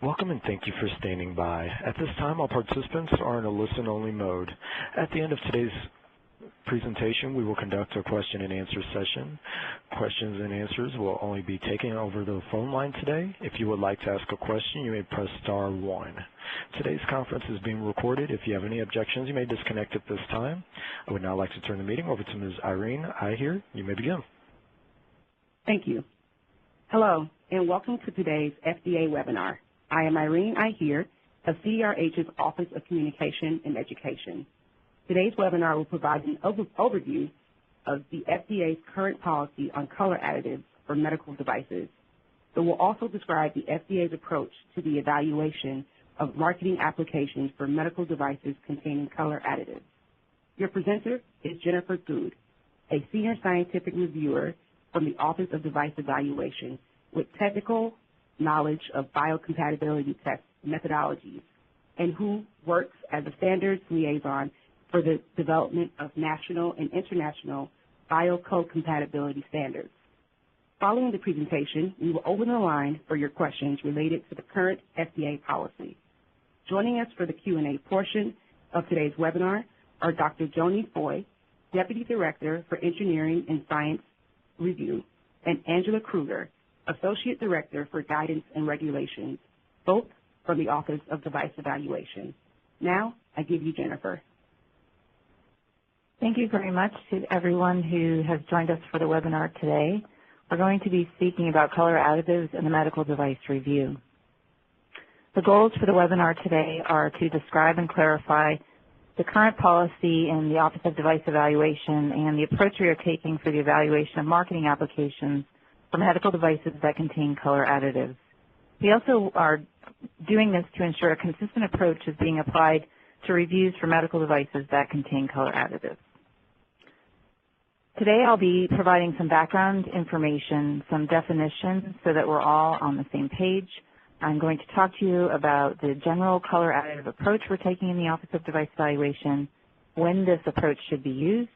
Welcome and thank you for standing by. At this time, all participants are in a listen-only mode. At the end of today's presentation, we will conduct a question-and-answer session. Questions and answers will only be taken over the phone line today. If you would like to ask a question, you may press star 1. Today's conference is being recorded. If you have any objections, you may disconnect at this time. I would now like to turn the meeting over to Ms. Irene Ahir. You may begin. Thank you. Hello, and welcome to today's FDA webinar. I am Irene Ahir of CDRH's Office of Communication and Education. Today's webinar will provide an overview of the FDA's current policy on color additives for medical devices. It will also describe the FDA's approach to the evaluation of marketing applications for medical devices containing color additives. Your presenter is Jennifer Good, a senior scientific reviewer from the Office of Device Evaluation with technical knowledge of biocompatibility test methodologies and who works as a standards liaison for the development of national and international biocompatibility standards. Following the presentation, we will open the line for your questions related to the current FDA policy. Joining us for the Q&A portion of today's webinar are Dr. Joni Foy, Deputy Director for Engineering and Science Review, and Angela Kruger, Associate Director for Guidance and Regulations, both from the Office of Device Evaluation. Now, I give you Jennifer. Thank you very much to everyone who has joined us for the webinar today. We're going to be speaking about color additives in the medical device review. The goals for the webinar today are to describe and clarify the current policy in the Office of Device Evaluation and the approach we are taking for the evaluation of marketing applications for medical devices that contain color additives. We also are doing this to ensure a consistent approach is being applied to reviews for medical devices that contain color additives. Today I'll be providing some background information, some definitions so that we're all on the same page. I'm going to talk to you about the general color additive approach we're taking in the Office of Device Evaluation, when this approach should be used,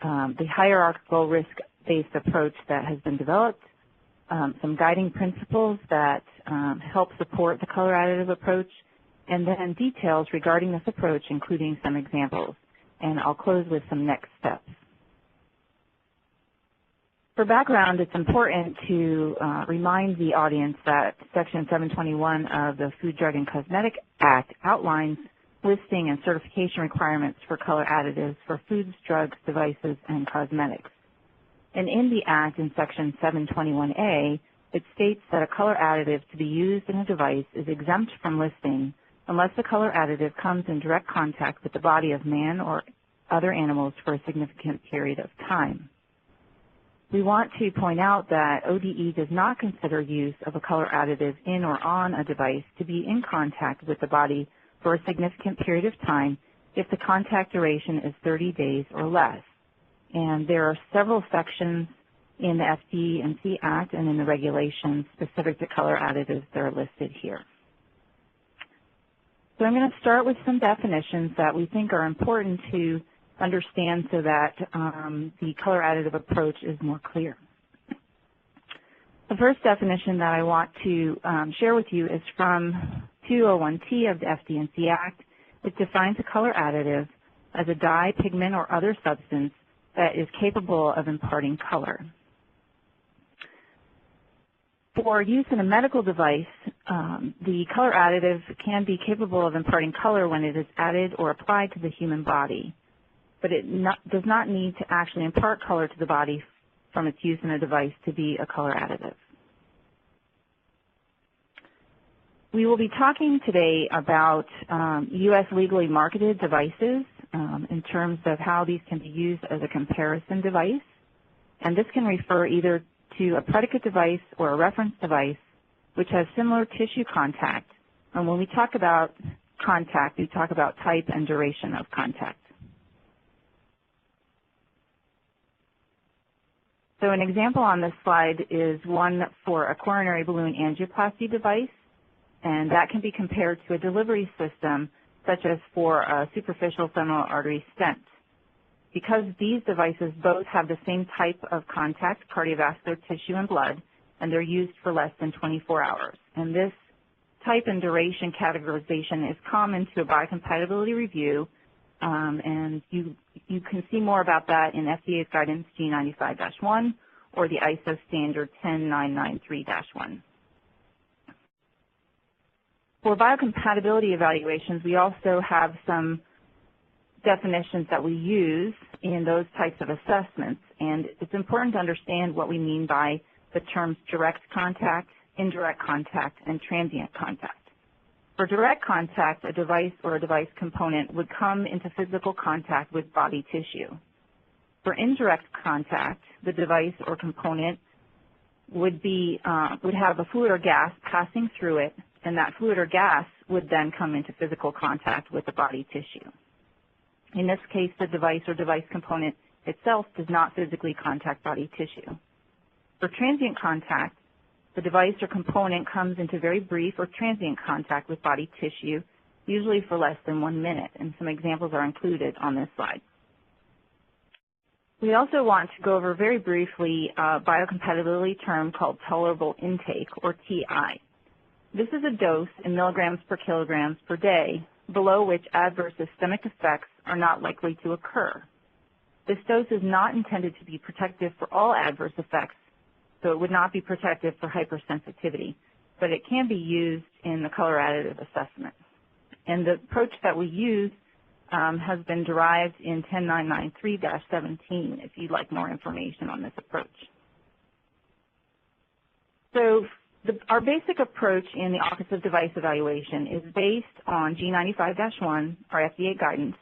the hierarchical risk-based approach that has been developed, some guiding principles that help support the color additive approach, and then details regarding this approach, including some examples. And I'll close with some next steps. For background, it's important to remind the audience that Section 721 of the Food, Drug, and Cosmetic Act outlines listing and certification requirements for color additives for foods, drugs, devices, and cosmetics. And in the Act, in Section 721A, it states that a color additive to be used in a device is exempt from listing unless the color additive comes in direct contact with the body of man or other animals for a significant period of time. We want to point out that ODE does not consider use of a color additive in or on a device to be in contact with the body for a significant period of time if the contact duration is 30 days or less. And there are several sections in the FDA Act and in the regulations specific to color additives that are listed here. So I'm going to start with some definitions that we think are important to understand so that the color additive approach is more clear. The first definition that I want to share with you is from 201T of the FDA Act. It defines a color additive as a dye, pigment, or other substance that is capable of imparting color. For use in a medical device, the color additive can be capable of imparting color when it is added or applied to the human body, but it does not need to actually impart color to the body from its use in a device to be a color additive. We will be talking today about U.S. legally marketed devices in terms of how these can be used as a comparison device, and this can refer either to a predicate device or a reference device which has similar tissue contact. And when we talk about contact, we talk about type and duration of contact. So an example on this slide is one for a coronary balloon angioplasty device, and that can be compared to a delivery system such as for a superficial femoral artery stent. Because these devices both have the same type of contact, cardiovascular tissue and blood, and they're used for less than 24 hours. And this type and duration categorization is common to a biocompatibility review, and you can see more about that in FDA's guidance G95-1 or the ISO standard 10993-1. For biocompatibility evaluations, we also have some definitions that we use in those types of assessments, and it's important to understand what we mean by the terms direct contact, indirect contact, and transient contact. For direct contact, a device or a device component would come into physical contact with body tissue. For indirect contact, the device or component would have a fluid or gas passing through it, and that fluid or gas would then come into physical contact with the body tissue. In this case, the device or device component itself does not physically contact body tissue. For transient contact, the device or component comes into very brief or transient contact with body tissue, usually for less than 1 minute, and some examples are included on this slide. We also want to go over very briefly a biocompatibility term called tolerable intake, or TI. This is a dose in milligrams per kilograms per day, below which adverse systemic effects are not likely to occur. This dose is not intended to be protective for all adverse effects, so it would not be protective for hypersensitivity, but it can be used in the color additive assessment. And the approach that we use has been derived in 10993-17 if you'd like more information on this approach. So our basic approach in the Office of Device Evaluation is based on G95-1, our FDA guidance,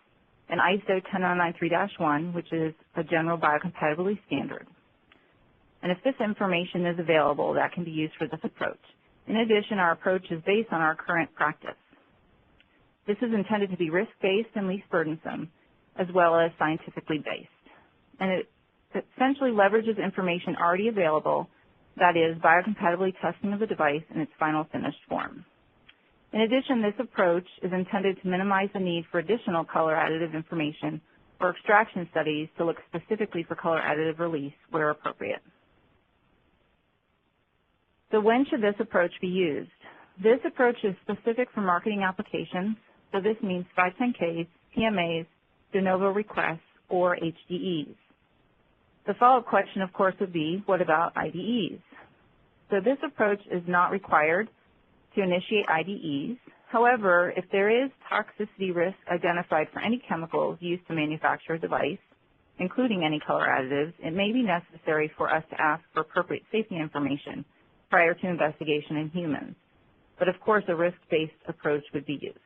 and ISO 10993-1, which is a general biocompatibility standard. And if this information is available, that can be used for this approach. In addition, our approach is based on our current practice. This is intended to be risk-based and least burdensome, as well as scientifically based. And it essentially leverages information already available, that is, biocompatibility testing of the device in its final finished form. In addition, this approach is intended to minimize the need for additional color additive information or extraction studies to look specifically for color additive release where appropriate. So when should this approach be used? This approach is specific for marketing applications, so this means 510Ks, PMAs, de novo requests, or HDEs. The follow-up question, of course, would be, what about IDEs? So this approach is not required to initiate IDEs. However, if there is toxicity risk identified for any chemicals used to manufacture a device, including any color additives, it may be necessary for us to ask for appropriate safety information prior to investigation in humans. But of course, a risk-based approach would be used.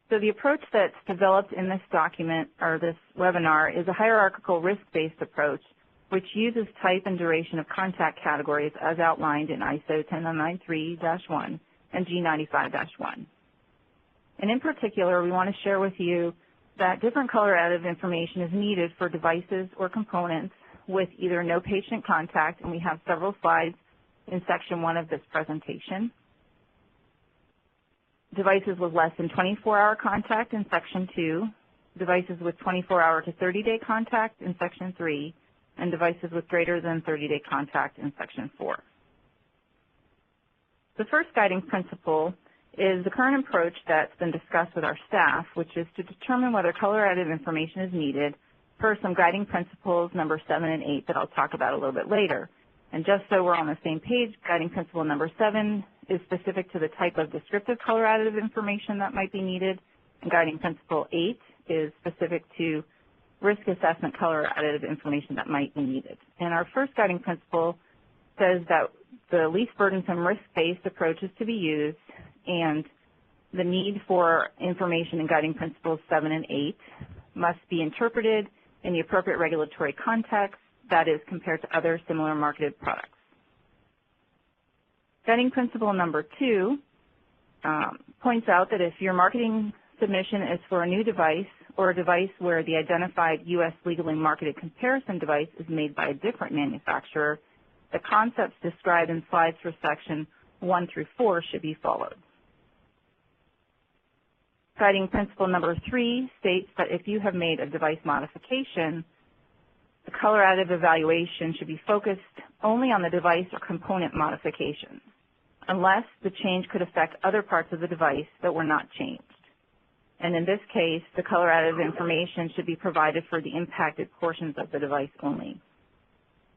So the approach that's developed in this document, or this webinar, is a hierarchical risk-based approach which uses type and duration of contact categories as outlined in ISO 10993-1 and G95-1. And in particular, we want to share with you that different color additive information is needed for devices or components with either no patient contact, and we have several slides in section 1 of this presentation. Devices with less than 24-hour contact in section 2, devices with 24-hour to 30-day contact in section 3, and devices with greater than 30-day contact in section 4. The first guiding principle is the current approach that's been discussed with our staff, which is to determine whether color additive information is needed per some guiding principles number 7 and 8 that I'll talk about a little bit later. And just so we're on the same page, guiding principle number 7 is specific to the type of descriptive color additive information that might be needed, and guiding principle 8 is specific to risk assessment color additive information that might be needed. And our first guiding principle says that the least burdensome risk-based approach is to be used, and the need for information in guiding principles 7 and 8 must be interpreted in the appropriate regulatory context, that is, compared to other similar marketed products. Guiding principle number 2 points out that if your marketing submission is for a new device or a device where the identified U.S. legally marketed comparison device is made by a different manufacturer, the concepts described in slides for section 1 through 4 should be followed. Guiding principle number 3 states that if you have made a device modification, the color additive evaluation should be focused only on the device or component modifications, unless the change could affect other parts of the device that were not changed. And in this case, the color additive information should be provided for the impacted portions of the device only.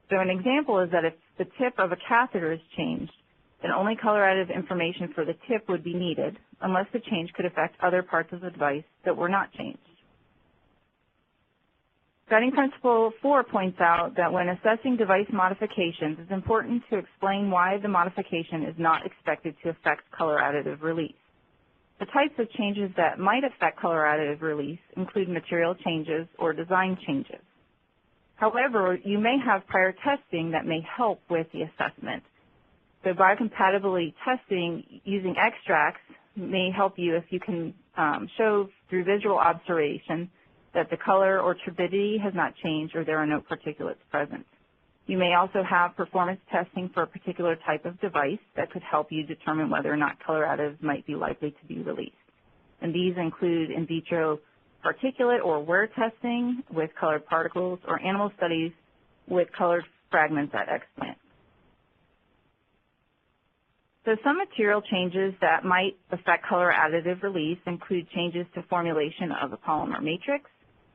So an example is that if the tip of a catheter is changed, then only color additive information for the tip would be needed, unless the change could affect other parts of the device that were not changed. Guiding Principle 4 points out that when assessing device modifications, it's important to explain why the modification is not expected to affect color additive release. The types of changes that might affect color additive release include material changes or design changes. However, you may have prior testing that may help with the assessment. So biocompatibility testing using extracts may help you if you can show through visual observation that the color or turbidity has not changed or there are no particulates present. You may also have performance testing for a particular type of device that could help you determine whether or not color additives might be likely to be released. And these include in vitro particulate or wear testing with colored particles or animal studies with colored fragments at explant. So some material changes that might affect color additive release include changes to formulation of a polymer matrix,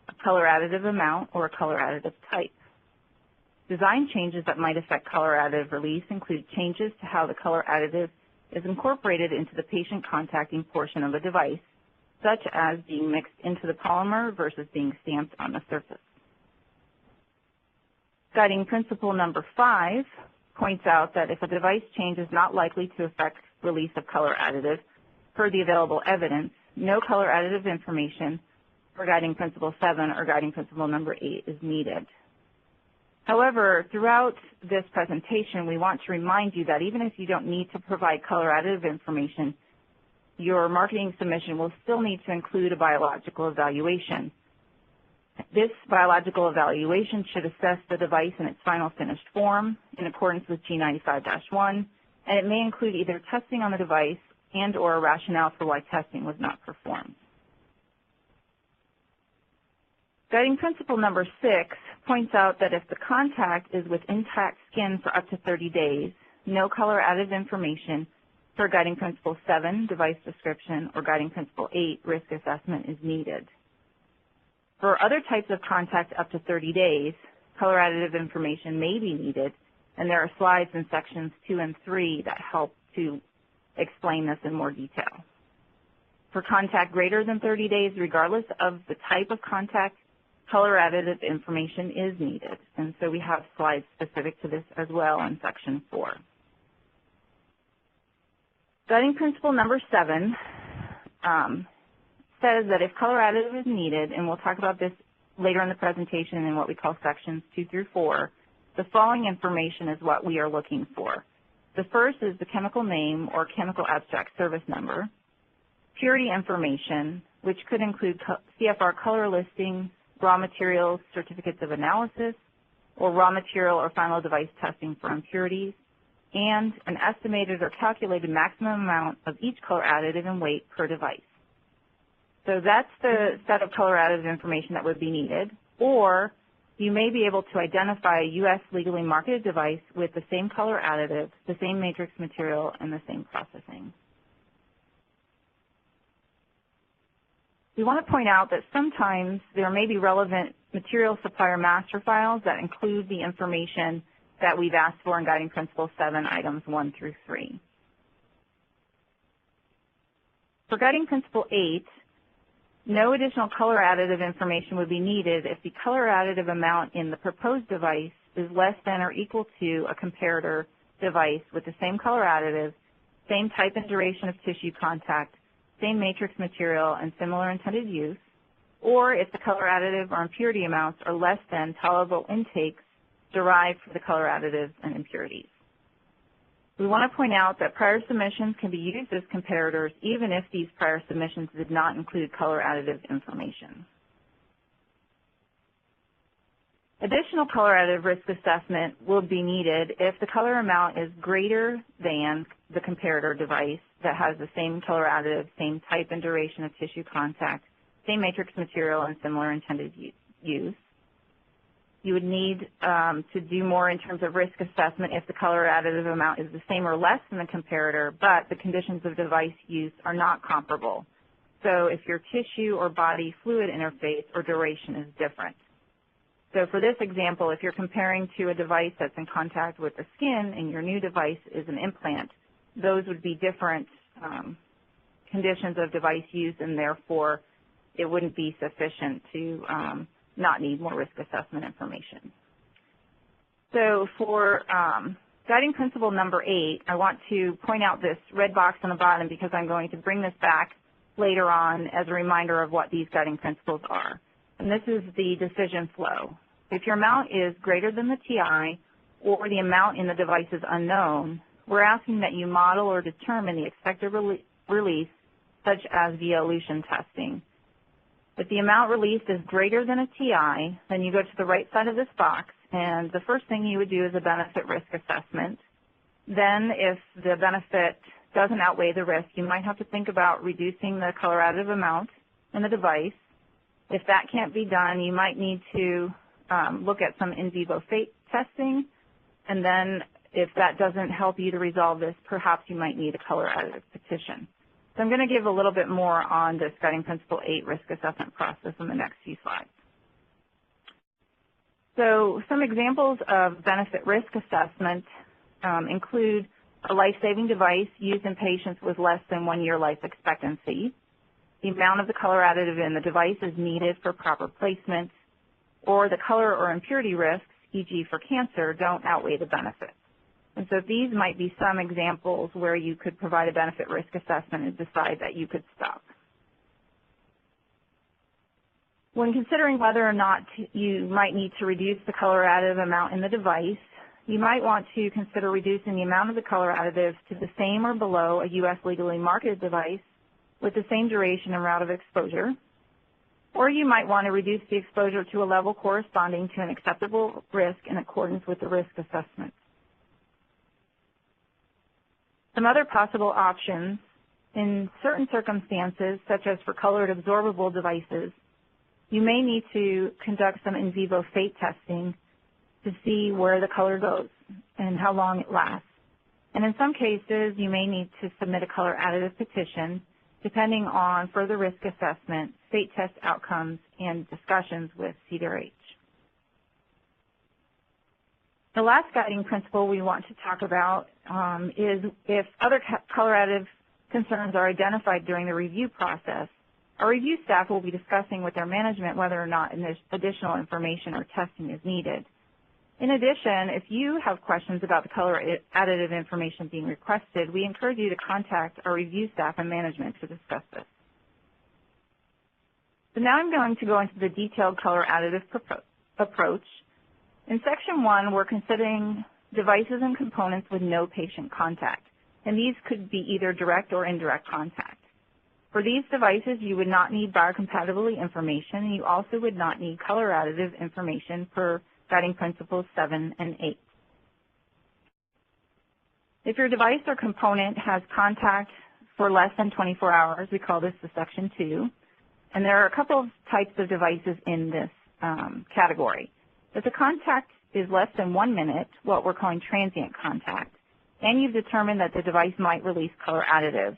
a color additive amount, or a color additive type. Design changes that might affect color additive release include changes to how the color additive is incorporated into the patient contacting portion of a device, such as being mixed into the polymer versus being stamped on the surface. Guiding Principle number 5 points out that if a device change is not likely to affect release of color additive, per the available evidence, no color additive information for Guiding Principle 7 or Guiding Principle number 8 is needed. However, throughout this presentation, we want to remind you that even if you don't need to provide color additive information, your marketing submission will still need to include a biological evaluation. This biological evaluation should assess the device in its final finished form in accordance with G95-1, and it may include either testing on the device and or a rationale for why testing was not performed. Guiding Principle number 6 points out that if the contact is with intact skin for up to 30 days, no color additive information for Guiding Principle 7, device description, or Guiding Principle 8, risk assessment is needed. For other types of contact up to 30 days, color additive information may be needed, and there are slides in sections 2 and 3 that help to explain this in more detail. For contact greater than 30 days, regardless of the type of contact, color additive information is needed, and so we have slides specific to this as well in section 4. Guiding Principle number 7 says that if color additive is needed, and we'll talk about this later in the presentation in what we call sections 2 through 4, the following information is what we are looking for. The first is the chemical name or chemical abstract service number, purity information, which could include CFR color listing, raw materials, certificates of analysis, or raw material or final device testing for impurities, and an estimated or calculated maximum amount of each color additive and weight per device. So that's the set of color additive information that would be needed, or you may be able to identify a U.S. legally marketed device with the same color additive, the same matrix material, and the same processing. We want to point out that sometimes there may be relevant material supplier master files that include the information that we've asked for in Guiding Principle 7, items 1 through 3. For Guiding Principle 8, no additional color additive information would be needed if the color additive amount in the proposed device is less than or equal to a comparator device with the same color additive, same type and duration of tissue contact, same matrix material, and similar intended use, or if the color additive or impurity amounts are less than tolerable intakes derived from the color additives and impurities. We want to point out that prior submissions can be used as comparators even if these prior submissions did not include color additive information. Additional color additive risk assessment will be needed if the color amount is greater than the comparator device that has the same color additive, same type and duration of tissue contact, same matrix material, and similar intended use. You would need to do more in terms of risk assessment if the color additive amount is the same or less than the comparator, but the conditions of device use are not comparable. So if your tissue or body fluid interface or duration is different. So for this example, if you're comparing to a device that's in contact with the skin and your new device is an implant, those would be different conditions of device use, and therefore it wouldn't be sufficient to not need more risk assessment information. So for guiding principle number 8, I want to point out this red box on the bottom because I'm going to bring this back later on as a reminder of what these guiding principles are. And this is the decision flow. If your amount is greater than the TI or the amount in the device is unknown, we're asking that you model or determine the expected release, such as via elution testing. If the amount released is greater than a TI, then you go to the right side of this box, and the first thing you would do is a benefit risk assessment. Then if the benefit doesn't outweigh the risk, you might have to think about reducing the color additive amount in the device. If that can't be done, you might need to look at some in vivo fate testing, and then if that doesn't help you to resolve this, perhaps you might need a color additive petition. So I'm going to give a little bit more on this guiding principle 8 risk assessment process in the next few slides. So some examples of benefit risk assessment include a life-saving device used in patients with less than 1 year life expectancy, the amount of the color additive in the device is needed for proper placement, or the color or impurity risks, e.g. for cancer, don't outweigh the benefits. And so these might be some examples where you could provide a benefit risk assessment and decide that you could stop. When considering whether or not you might need to reduce the color additive amount in the device, you might want to consider reducing the amount of the color additive to the same or below a U.S. legally marketed device with the same duration and route of exposure. Or you might want to reduce the exposure to a level corresponding to an acceptable risk in accordance with the risk assessment. Some other possible options, in certain circumstances, such as for colored absorbable devices, you may need to conduct some in vivo fate testing to see where the color goes and how long it lasts. And in some cases, you may need to submit a color additive petition depending on further risk assessment, fate test outcomes, and discussions with CDRH. The last guiding principle we want to talk about is if other color additive concerns are identified during the review process, our review staff will be discussing with their management whether or not additional information or testing is needed. In addition, if you have questions about the color additive information being requested, we encourage you to contact our review staff and management to discuss this. So now I'm going to go into the detailed color additive approach. In Section 1, we're considering devices and components with no patient contact, and these could be either direct or indirect contact. For these devices, you would not need biocompatibility information, and you also would not need color additive information per guiding principles 7 and 8. If your device or component has contact for less than 24 hours, we call this the Section 2, and there are a couple of types of devices in this category. If the contact is less than 1 minute, what we're calling transient contact, and you've determined that the device might release color additive,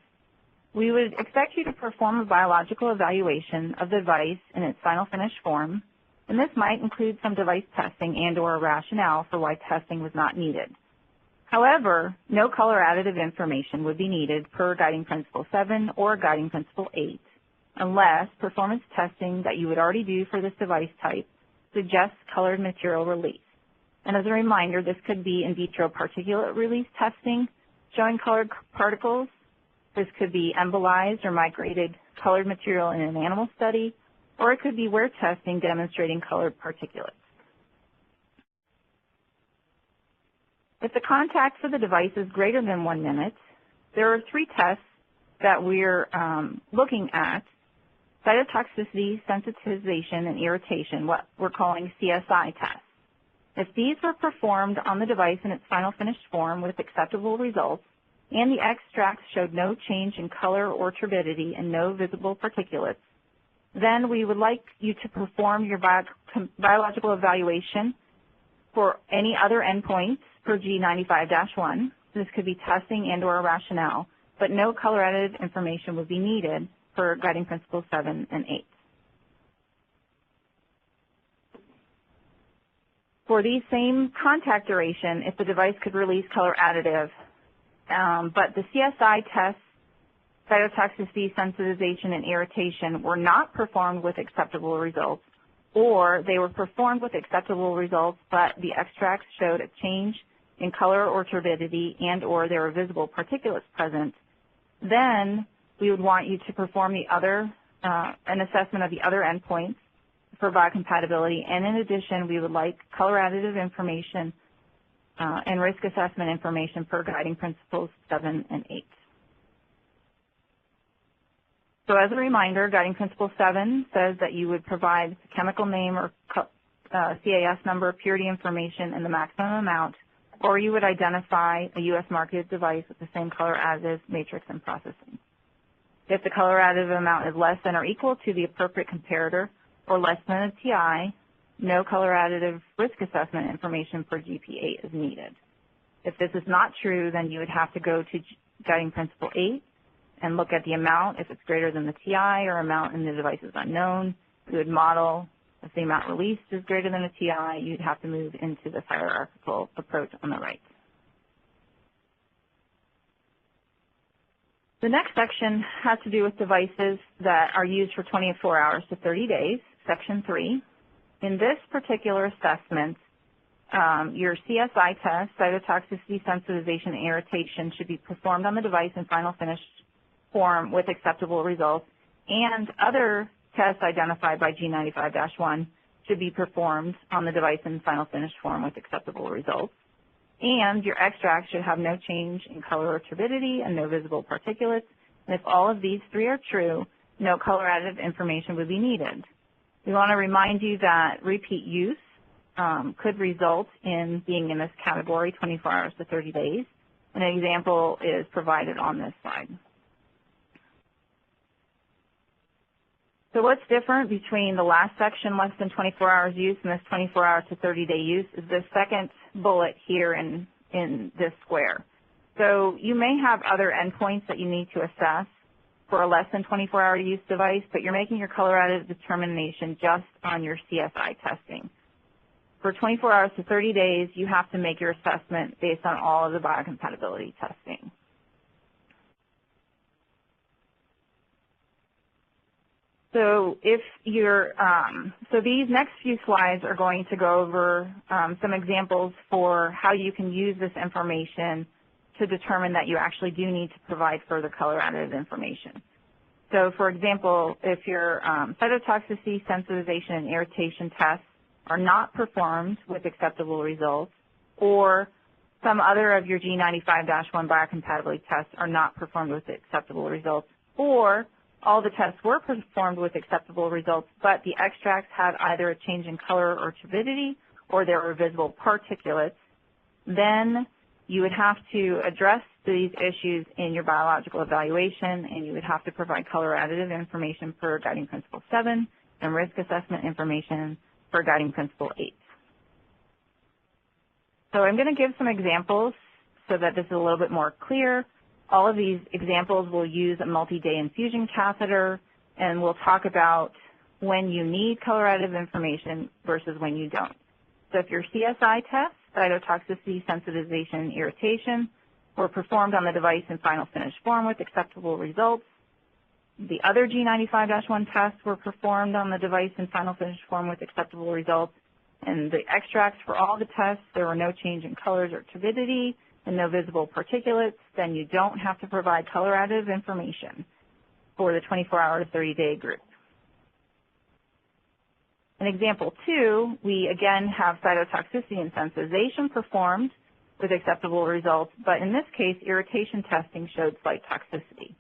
we would expect you to perform a biological evaluation of the device in its final finished form, and this might include some device testing and or a rationale for why testing was not needed. However, no color additive information would be needed per Guiding Principle 7 or Guiding Principle 8 unless performance testing that you would already do for this device type suggests colored material release. And as a reminder, this could be in vitro particulate release testing showing colored particles. This could be embolized or migrated colored material in an animal study, or it could be wear testing demonstrating colored particulates. If the contact for the device is greater than 1 minute, there are 3 tests that we're looking at: cytotoxicity, sensitization, and irritation, what we're calling CSI tests. If these were performed on the device in its final finished form with acceptable results, and the extracts showed no change in color or turbidity and no visible particulates, Then we would like you to perform your biological evaluation for any other endpoints per G95-1. This could be testing and or rationale, but no color-added information would be needed for Guiding Principles 7 and 8. For the same contact duration, if the device could release color additive, but the CSI tests, cytotoxicity, sensitization, and irritation were not performed with acceptable results, or they were performed with acceptable results, but the extracts showed a change in color or turbidity and or there were visible particulates present, then we would want you to perform an assessment of the other endpoints for biocompatibility, and in addition, we would like color additive information and risk assessment information per Guiding Principles 7 and 8. So as a reminder, Guiding Principle 7 says that you would provide chemical name or CAS number, purity information, and the maximum amount, or you would identify a U.S. marketed device with the same color additive, matrix, and processing. If the color additive amount is less than or equal to the appropriate comparator or less than a TI, no color additive risk assessment information for GP8 is needed. If this is not true, then you would have to go to Guiding Principle 8 and look at the amount. If it's greater than the TI or amount in the device is unknown, you would model. If the amount released is greater than a TI, you'd have to move into the hierarchical approach on the right. The next section has to do with devices that are used for 24 hours to 30 days, Section 3. In this particular assessment, your CSI test, cytotoxicity, sensitization, and irritation, should be performed on the device in final finished form with acceptable results, and other tests identified by G95-1 should be performed on the device in final finished form with acceptable results. And your extract should have no change in color or turbidity and no visible particulates. And if all of these three are true, no color additive information would be needed. We want to remind you that repeat use could result in being in this category 24 hours to 30 days. An example is provided on this slide. So what's different between the last section, less than 24 hours use, and this 24 hours to 30-day use is the second bullet here in this square. So you may have other endpoints that you need to assess for a less than 24-hour use device, but you're making your color additive determination just on your CSI testing. For 24 hours to 30 days, you have to make your assessment based on all of the biocompatibility testing. So these next few slides are going to go over some examples for how you can use this information to determine that you actually do need to provide further color additive information. So for example, if your cytotoxicity, sensitization, and irritation tests are not performed with acceptable results, or some other of your G95-1 biocompatibility tests are not performed with acceptable results, or all the tests were performed with acceptable results, but the extracts had either a change in color or turbidity, or there were visible particulates, then you would have to address these issues in your biological evaluation, and you would have to provide color additive information per Guiding Principle 7 and risk assessment information for Guiding Principle 8. So I'm going to give some examples so that this is a little bit more clear. All of these examples will use a multi-day infusion catheter, and we'll talk about when you need color additive information versus when you don't. So if your CSI tests, cytotoxicity, sensitization, and irritation, were performed on the device in final finished form with acceptable results, the other G95-1 tests were performed on the device in final finished form with acceptable results, and the extracts for all the tests, there were no change in colors or turbidity, and no visible particulates, then you don't have to provide color additive information for the 24-hour to 30-day group. In example 2, we again have cytotoxicity and sensitization performed with acceptable results, but in this case, irritation testing showed slight toxicity.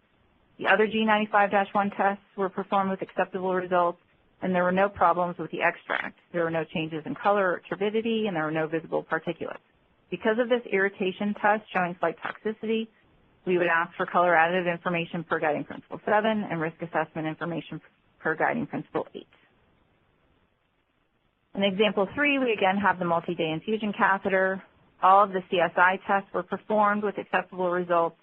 The other G95-1 tests were performed with acceptable results, and there were no problems with the extract. There were no changes in color or turbidity, and there were no visible particulates. Because of this irritation test showing slight toxicity, we would ask for color additive information per Guiding Principle 7 and risk assessment information per Guiding Principle 8. In example 3, we again have the multi-day infusion catheter. All of the CSI tests were performed with acceptable results.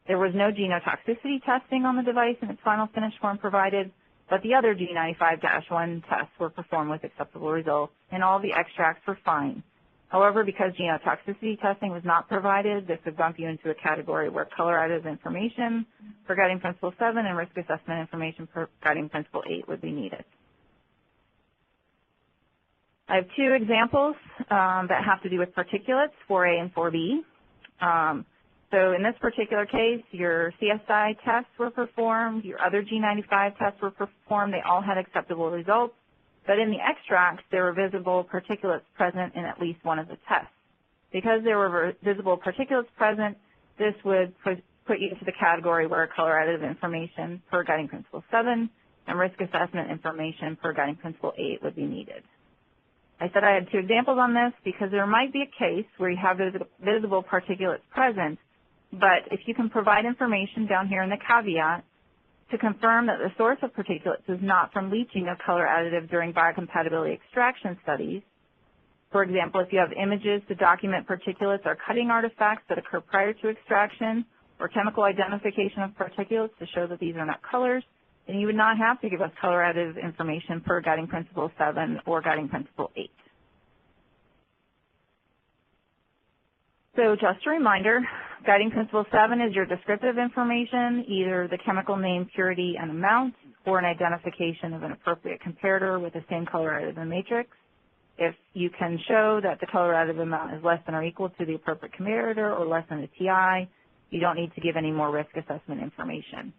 There was no genotoxicity testing on the device in its final finish form provided, but the other G95-1 tests were performed with acceptable results, and all the extracts were fine. However, because genotoxicity testing was not provided, this would bump you into a category where color additive information per Guiding Principle 7 and risk assessment information per Guiding Principle 8 would be needed. I have 2 examples that have to do with particulates, 4A and 4B. So in this particular case, your CSI tests were performed, your other G95 tests were performed, they all had acceptable results. But in the extracts, there were visible particulates present in at least one of the tests. Because there were visible particulates present, this would put you into the category where color additive information per Guiding Principle 7 and risk assessment information per Guiding Principle 8 would be needed. I said I had 2 examples on this because there might be a case where you have visible particulates present, but if you can provide information down here in the caveat to confirm that the source of particulates is not from leaching of color additive during biocompatibility extraction studies. For example, if you have images to document particulates or cutting artifacts that occur prior to extraction, or chemical identification of particulates to show that these are not colors, then you would not have to give us color additive information per Guiding Principle 7 or Guiding Principle 8. So just a reminder, Guiding Principle 7 is your descriptive information, either the chemical name, purity, and amount, or an identification of an appropriate comparator with the same color additive matrix. If you can show that the color additive amount is less than or equal to the appropriate comparator or less than the TI, you don't need to give any more risk assessment information.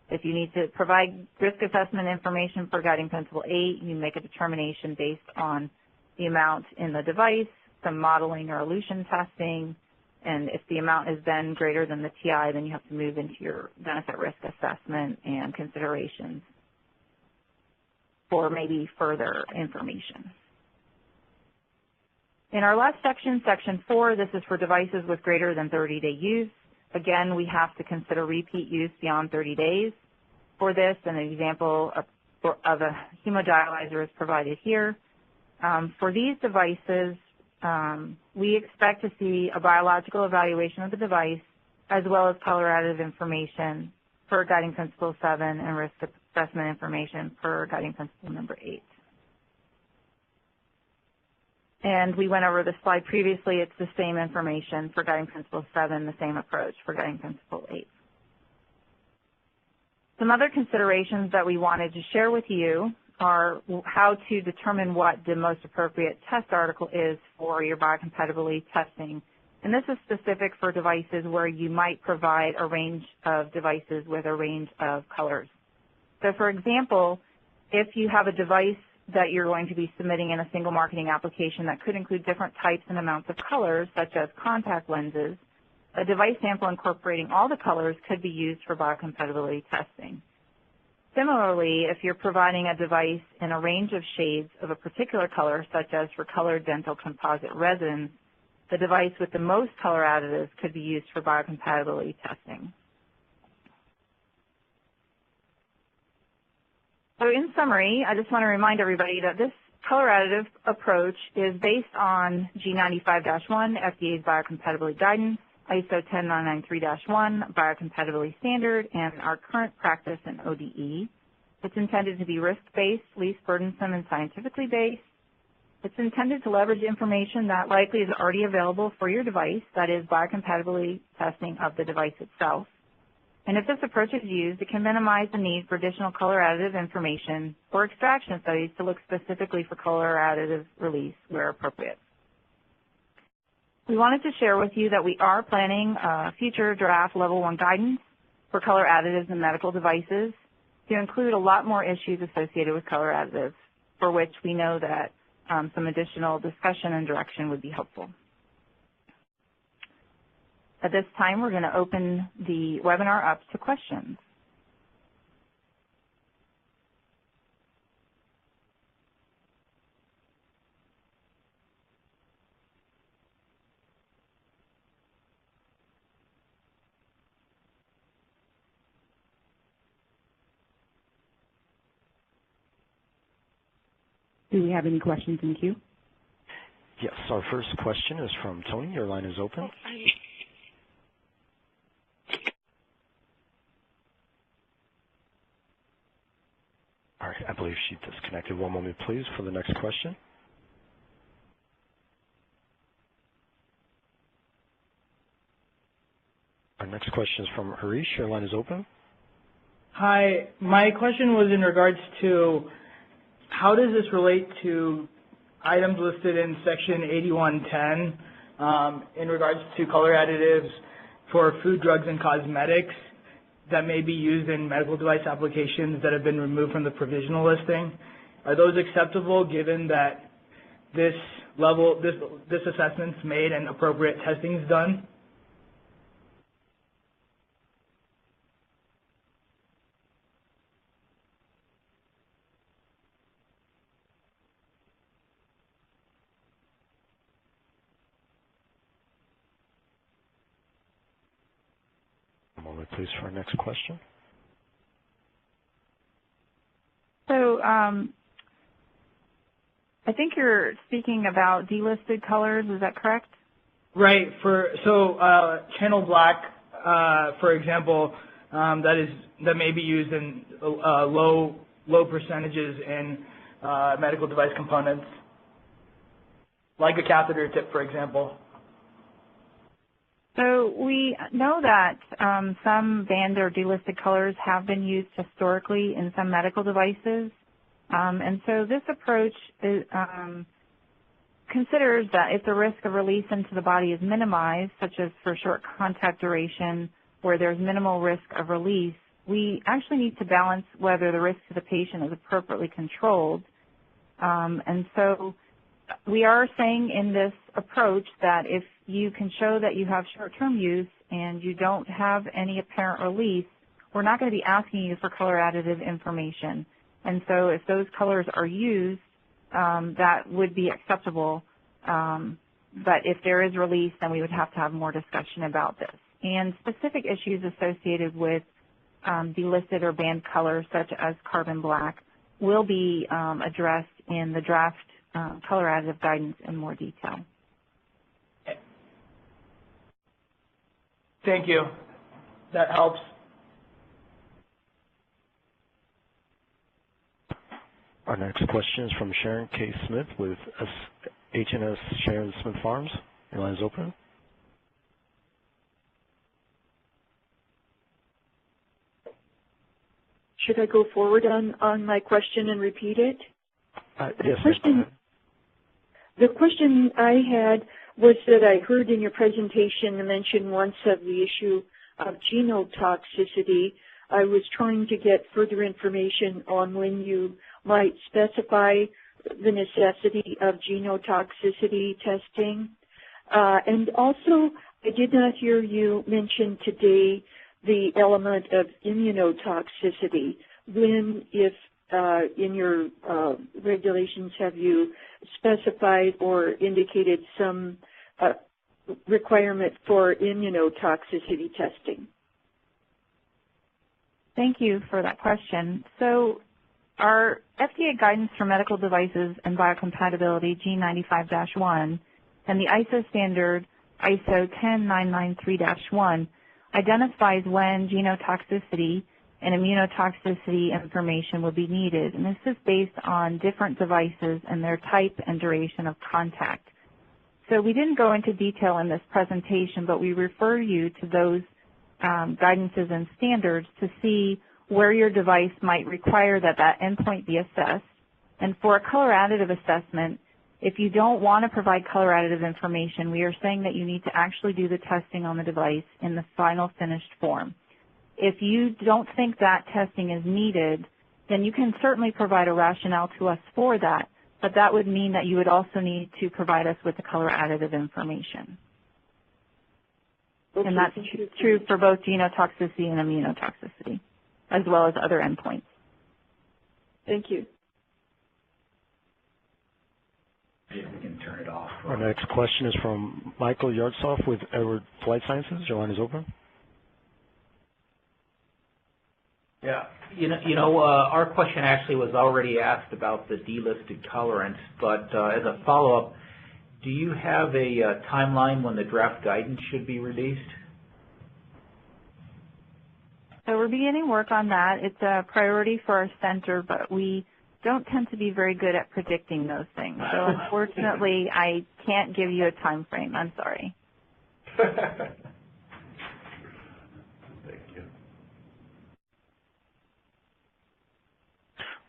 If you need to provide risk assessment information for Guiding Principle 8, you make a determination based on the amount in the device, some modeling or elution testing, and if the amount is then greater than the TI, then you have to move into your benefit risk assessment and considerations for maybe further information. In our last section, Section 4, this is for devices with greater than 30-day use. Again, we have to consider repeat use beyond 30 days. For this, an example of a hemodialyzer is provided here. For these devices, we expect to see a biological evaluation of the device as well as color additive information per Guiding Principle 7 and risk assessment information per Guiding Principle number 8. And we went over this slide previously. It's the same information for Guiding Principle 7, the same approach for Guiding Principle 8. Some other considerations that we wanted to share with you are how to determine what the most appropriate test article is for your biocompatibility testing. And this is specific for devices where you might provide a range of devices with a range of colors. So for example, if you have a device that you're going to be submitting in a single marketing application that could include different types and amounts of colors, such as contact lenses, a device sample incorporating all the colors could be used for biocompatibility testing. Similarly, if you're providing a device in a range of shades of a particular color, such as for colored dental composite resins, the device with the most color additives could be used for biocompatibility testing. So in summary, I just want to remind everybody that this color additive approach is based on G95-1, FDA's biocompatibility guidance, ISO 10993-1 biocompatibility standard, and our current practice in ODE. It's intended to be risk-based, least burdensome, and scientifically based. It's intended to leverage information that likely is already available for your device, that is biocompatibility testing of the device itself. And if this approach is used, it can minimize the need for additional color additive information or extraction studies to look specifically for color additive release where appropriate. We wanted to share with you that we are planning a future draft Level 1 guidance for color additives in medical devices to include a lot more issues associated with color additives, for which we know that some additional discussion and direction would be helpful. At this time, we're going to open the webinar up to questions. Do we have any questions in queue? Yes, our first question is from Tony. Your line is open. All right, I believe she disconnected. One moment, please, for the next question. Our next question is from Harish. Your line is open. Hi, my question was in regards to how does this relate to items listed in Section 8110 in regards to color additives for food, drugs, and cosmetics that may be used in medical device applications that have been removed from the provisional listing? Are those acceptable given that this assessment's made and appropriate testing is done? One moment, please, for our next question. So I think you're speaking about delisted colors. Is that correct? Right. Channel black, for example, that may be used in low percentages in medical device components, like a catheter tip, for example. So we know that some banned or delisted colors have been used historically in some medical devices. And so this approach considers that if the risk of release into the body is minimized, such as for short contact duration where there's minimal risk of release, we actually need to balance whether the risk to the patient is appropriately controlled. And so we are saying in this approach that if you can show that you have short-term use and you don't have any apparent release, we're not going to be asking you for color additive information. And so if those colors are used, that would be acceptable. But if there is release, then we would have to have more discussion about this. And specific issues associated with delisted or banned colors, such as carbon black, will be addressed in the draft color additive guidance in more detail. Thank you. That helps. Our next question is from Sharon K. Smith with H&S Sharon Smith Farms. Your line is open. Should I go forward on my question and repeat it? Yes, the question I had was that I heard in your presentation you mentioned once of the issue of genotoxicity. I was trying to get further information on when you might specify the necessity of genotoxicity testing. And also, I did not hear you mention today the element of immunotoxicity. When, if in your regulations, have you specified or indicated some requirement for immunotoxicity testing? Thank you for that question. So our FDA guidance for medical devices and biocompatibility G95-1 and the ISO standard ISO 10993-1 identifies when genotoxicity and immunotoxicity information will be needed, and this is based on different devices and their type and duration of contact. So we didn't go into detail in this presentation, but we refer you to those guidances and standards to see where your device might require that endpoint be assessed. And for a color additive assessment, if you don't want to provide color additive information, we are saying that you need to actually do the testing on the device in the final finished form. If you don't think that testing is needed, then you can certainly provide a rationale to us for that, but that would mean that you would also need to provide us with the color additive information. Okay, and that's true for both genotoxicity and immunotoxicity, as well as other endpoints. Thank you. We can turn it off. Our next question is from Michael Yartsoff with Edward Flight Sciences. Your line is open. Yeah, our question actually was already asked about the delisted colorants, but as a follow-up, do you have a timeline when the draft guidance should be released? So we're beginning work on that. It's a priority for our center, but we don't tend to be very good at predicting those things. So unfortunately, I can't give you a time frame. I'm sorry.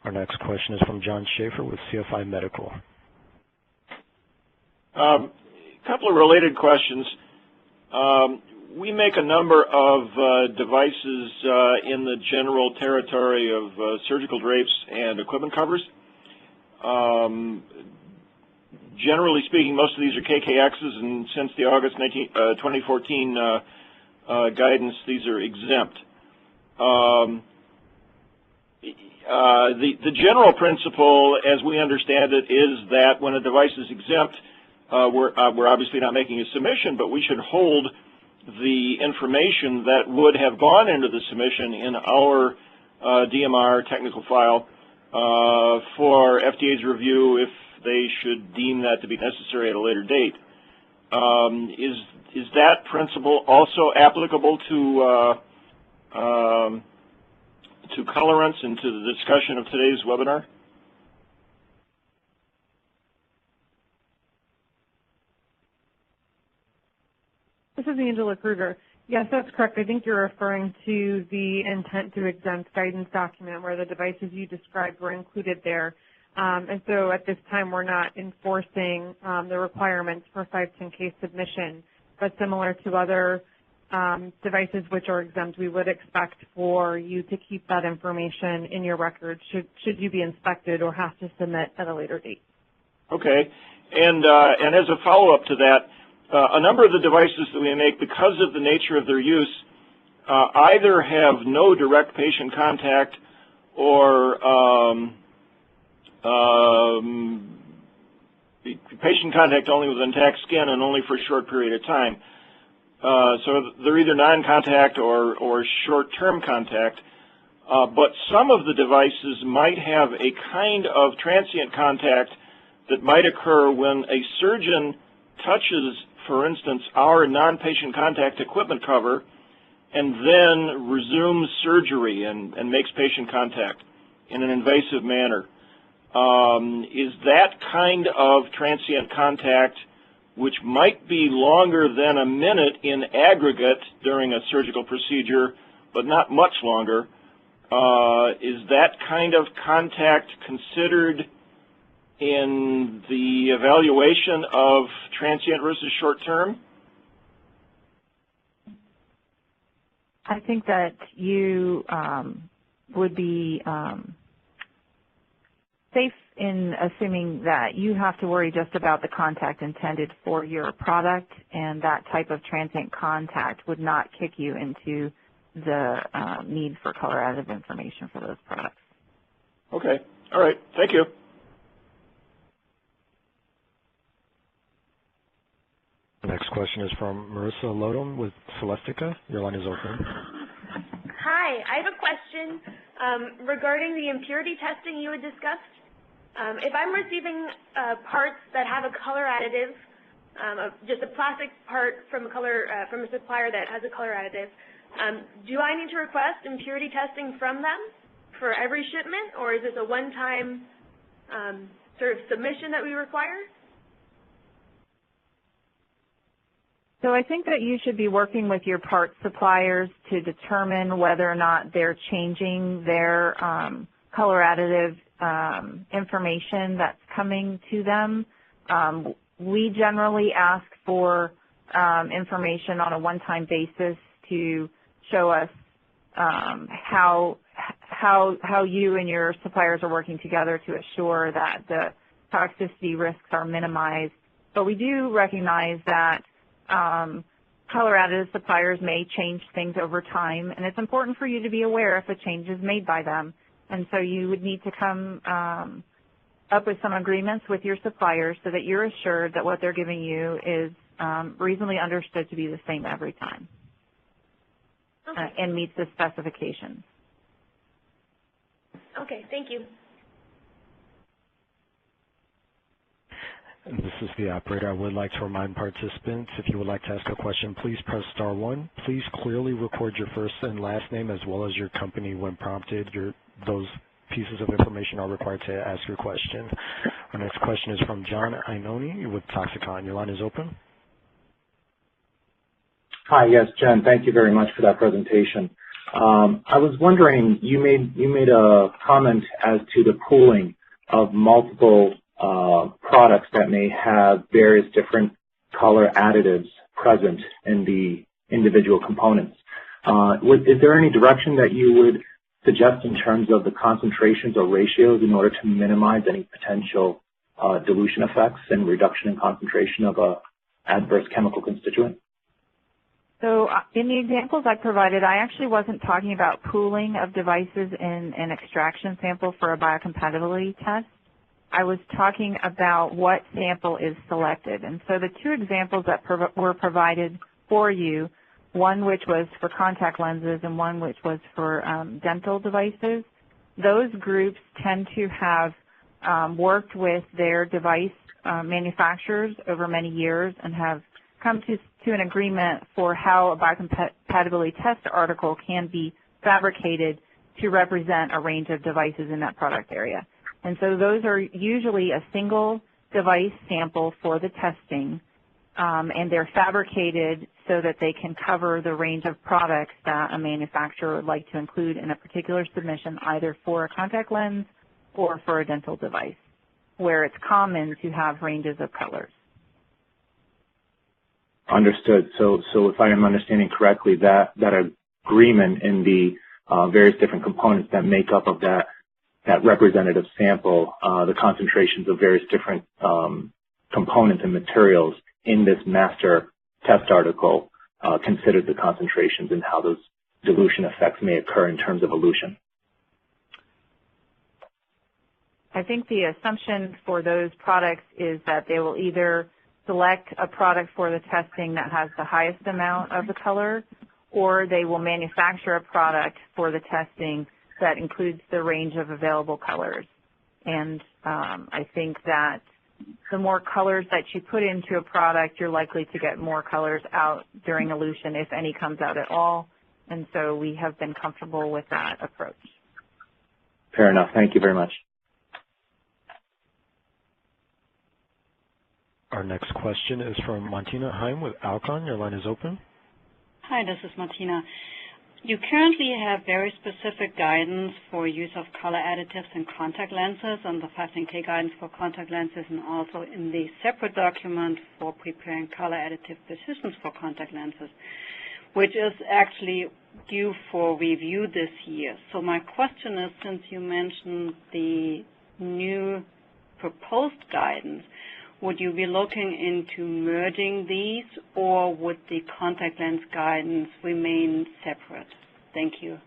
Our next question is from John Schaefer with CFI Medical. A couple of related questions. We make a number of devices in the general territory of surgical drapes and equipment covers. Generally speaking, most of these are KKXs, and since the August 2014 guidance, these are exempt. The general principle, as we understand it, is that when a device is exempt, we're obviously not making a submission, but we should hold the information that would have gone into the submission in our DMR technical file for FDA's review if they should deem that to be necessary at a later date. Is that principle also applicable to colorants and to the discussion of today's webinar? This is Angela Kruger. Yes, that's correct. I think you're referring to the intent to exempt guidance document where the devices you described were included there. And so at this time, we're not enforcing the requirements for 510K submission, but similar to other devices which are exempt, we would expect for you to keep that information in your records should you be inspected or have to submit at a later date. Okay. And as a follow-up to that, a number of the devices that we make, because of the nature of their use, either have no direct patient contact or patient contact only with intact skin and only for a short period of time. So they're either non-contact or short-term contact. But some of the devices might have a kind of transient contact that might occur when a surgeon touches, for instance, our non-patient contact equipment cover and then resumes surgery and makes patient contact in an invasive manner. Is that kind of transient contact, which might be longer than a minute in aggregate during a surgical procedure, but not much longer, is that kind of contact considered in the evaluation of transient versus short-term? I think that you would be safe in assuming that you have to worry just about the contact intended for your product, and that type of transient contact would not kick you into the need for color additive information for those products. Okay. All right. Thank you. The next question is from Marissa Lodom with Celestica. Your line is open. Hi. I have a question regarding the impurity testing you had discussed. If I'm receiving parts that have a color additive, just a plastic part from a supplier that has a color additive, do I need to request impurity testing from them for every shipment, or is this a one-time sort of submission that we require? So I think that you should be working with your part suppliers to determine whether or not they're changing their color additive information that's coming to them. We generally ask for information on a one-time basis to show us how you and your suppliers are working together to assure that the toxicity risks are minimized. But we do recognize that color additive suppliers may change things over time, and it's important for you to be aware if a change is made by them. And so you would need to come up with some agreements with your suppliers so that you're assured that what they're giving you is reasonably understood to be the same every time. Okay. And meets the specifications. Okay, thank you. This is the operator. I would like to remind participants, if you would like to ask a question, please press star one. Please clearly record your first and last name as well as your company when prompted. Those pieces of information are required to ask your question. Our next question is from John Ainoni with Toxicon. Your line is open. Hi, yes, Jen, thank you very much for that presentation. I was wondering, you made a comment as to the pooling of multiple products that may have various different color additives present in the individual components. Is there any direction that you would suggest in terms of the concentrations or ratios in order to minimize any potential dilution effects and reduction in concentration of a adverse chemical constituent? So in the examples I provided, I actually wasn't talking about pooling of devices in an extraction sample for a biocompatibility test. I was talking about what sample is selected. And so the two examples that were provided for you, one which was for contact lenses and one which was for dental devices, those groups tend to have worked with their device manufacturers over many years and have come to an agreement for how a biocompatibility test article can be fabricated to represent a range of devices in that product area. And so those are usually a single device sample for the testing, and they're fabricated so that they can cover the range of products that a manufacturer would like to include in a particular submission, either for a contact lens or for a dental device, where it's common to have ranges of colors. Understood. So if I am understanding correctly, that agreement in the various different components that make up of that representative sample, the concentrations of various different components and materials in this master test article considered the concentrations and how those dilution effects may occur in terms of elution. I think the assumption for those products is that they will either select a product for the testing that has the highest amount of the color, or they will manufacture a product for the testing that includes the range of available colors. And I think that the more colors that you put into a product, you're likely to get more colors out during elution, if any comes out at all. And so we have been comfortable with that approach. Fair enough. Thank you very much. Our next question is from Martina Heim with Alcon. Your line is open. Hi, this is Martina. You currently have very specific guidance for use of color additives in contact lenses and the 510K guidance for contact lenses, and also in the separate document for preparing color additive petitions for contact lenses, which is actually due for review this year. So my question is, since you mentioned the new proposed guidance, would you be looking into merging these, or would the contact lens guidance remain separate? Thank you.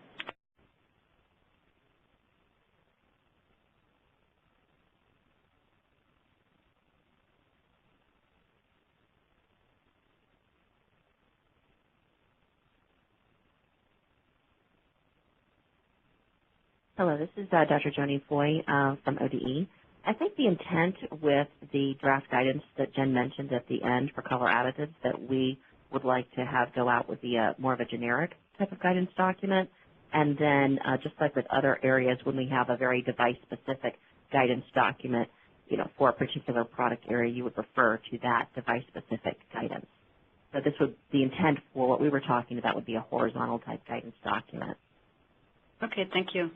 Hello, this is Dr. Joni Foy from ODE. I think the intent with the draft guidance that Jen mentioned at the end for color additives that we would like to have go out with the more of a generic type of guidance document. And then just like with other areas, when we have a very device-specific guidance document, for a particular product area, you would refer to that device-specific guidance. So this would, the intent for what we were talking about would be a horizontal type guidance document. Okay, thank you.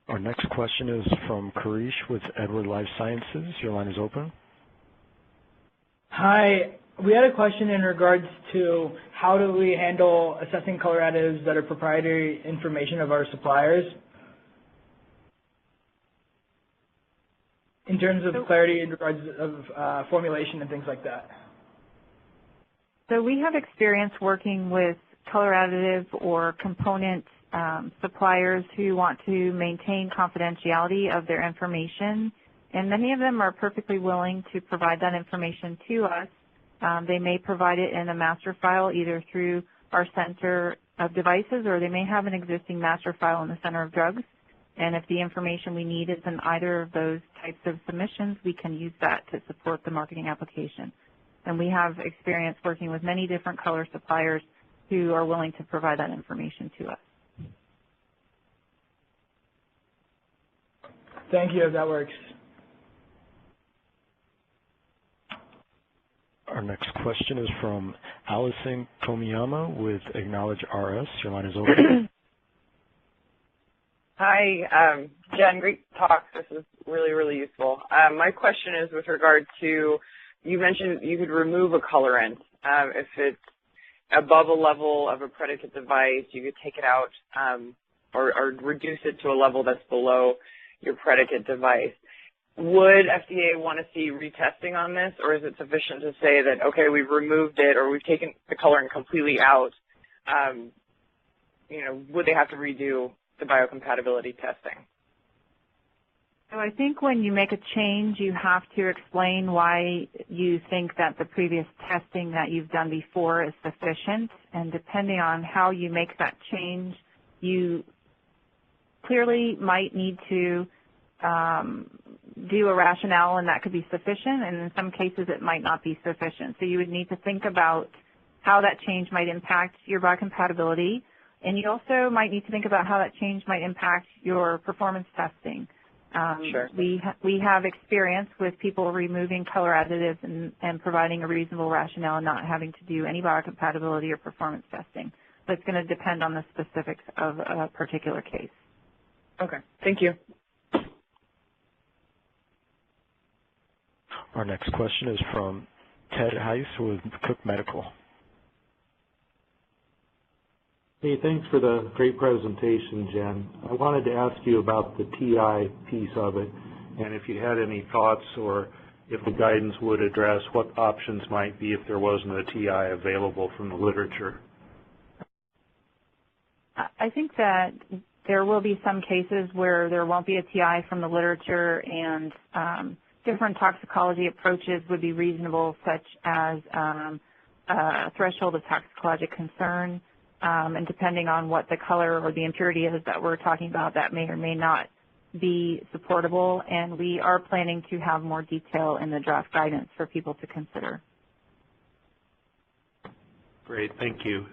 Our next question is from Karish with Edward Life Sciences. Your line is open. Hi. We had a question in regards to how do we handle assessing color additives that are proprietary information of our suppliers in terms of clarity in regards of formulation and things like that. So we have experience working with color additive or component suppliers who want to maintain confidentiality of their information, and many of them are perfectly willing to provide that information to us. They may provide it in a master file either through our center of devices, or they may have an existing master file in the Center of Drugs. And if the information we need is in either of those types of submissions, we can use that to support the marketing application. And we have experience working with many different color suppliers who are willing to provide that information to us. Thank you, that works. Our next question is from Allison Komiyama with Acknowledge RS. Your line is open. Hi, Jen, great talk. This is really, really useful. My question is with regard to, you mentioned you could remove a colorant. If it's above a level of a predicate device, you could take it out or reduce it to a level that's below your predicate device. Would FDA want to see retesting on this, or is it sufficient to say that, okay, we've removed it or we've taken the colorant completely out? Would they have to redo the biocompatibility testing? So I think when you make a change, you have to explain why you think that the previous testing that you've done before is sufficient. And depending on how you make that change, you clearly might need to do a rationale, and that could be sufficient. And in some cases, it might not be sufficient. So you would need to think about how that change might impact your biocompatibility. And you also might need to think about how that change might impact your performance testing. Sure. We have experience with people removing color additives and providing a reasonable rationale and not having to do any biocompatibility or performance testing. But it's going to depend on the specifics of a particular case. Okay. Thank you. Our next question is from Ted Heiss with Cook Medical. Hey, thanks for the great presentation, Jen. I wanted to ask you about the TI piece of it, and if you had any thoughts or if the guidance would address what options might be if there wasn't a TI available from the literature. I think that there will be some cases where there won't be a TI from the literature, and different toxicology approaches would be reasonable, such as a threshold of toxicologic concern. And depending on what the color or the impurity is that we're talking about, that may or may not be supportable. And we are planning to have more detail in the draft guidance for people to consider. Great, thank you.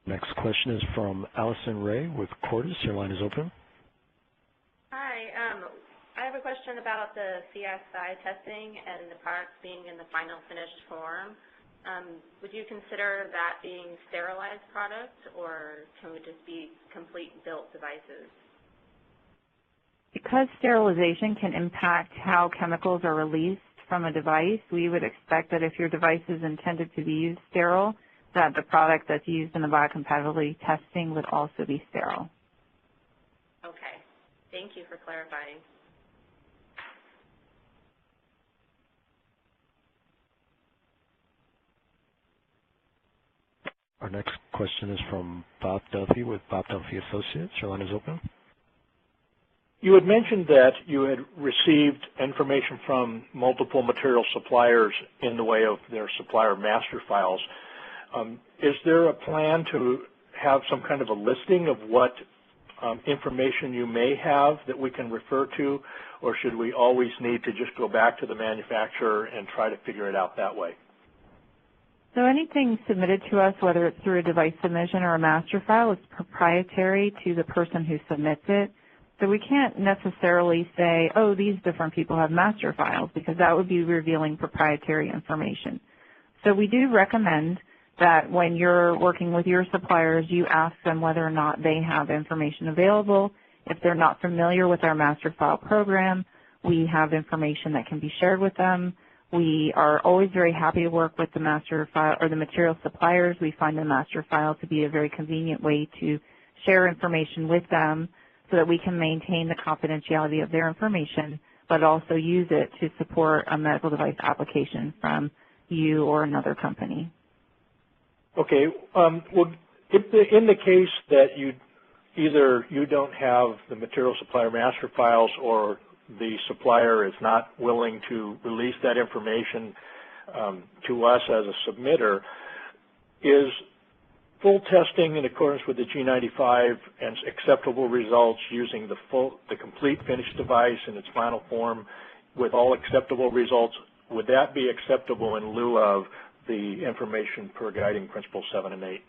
Next question is from Allison Ray with Cordis. Your line is open. Hi, I have a question about the CSI testing and the products being in the final finished form. Would you consider that being sterilized products, or can it just be complete built devices? Because sterilization can impact how chemicals are released from a device, we would expect that if your device is intended to be used sterile, that the product that's used in the biocompatibility testing would also be sterile. Okay. Thank you for clarifying. Our next question is from Bob Duffy with Bob Duffy Associates. Your line is open. You had mentioned that you had received information from multiple material suppliers in the way of their supplier master files. Is there a plan to have some kind of a listing of what information you may have that we can refer to, or should we always need to just go back to the manufacturer and try to figure it out that way? So anything submitted to us, whether it's through a device submission or a master file, is proprietary to the person who submits it. So we can't necessarily say, oh, these different people have master files, because that would be revealing proprietary information. So we do recommend that when you're working with your suppliers, you ask them whether or not they have information available. If they're not familiar with our master file program, we have information that can be shared with them. We are always very happy to work with the master file or the material suppliers. We find the master file to be a very convenient way to share information with them so that we can maintain the confidentiality of their information, but also use it to support a medical device application from you or another company. Okay. Well, in the case that either you don't have the material supplier master files or the supplier is not willing to release that information, to us as a submitter, is full testing in accordance with the G95 and acceptable results using the complete finished device in its final form with all acceptable results, would that be acceptable in lieu of the information per guiding principle 7 and 8?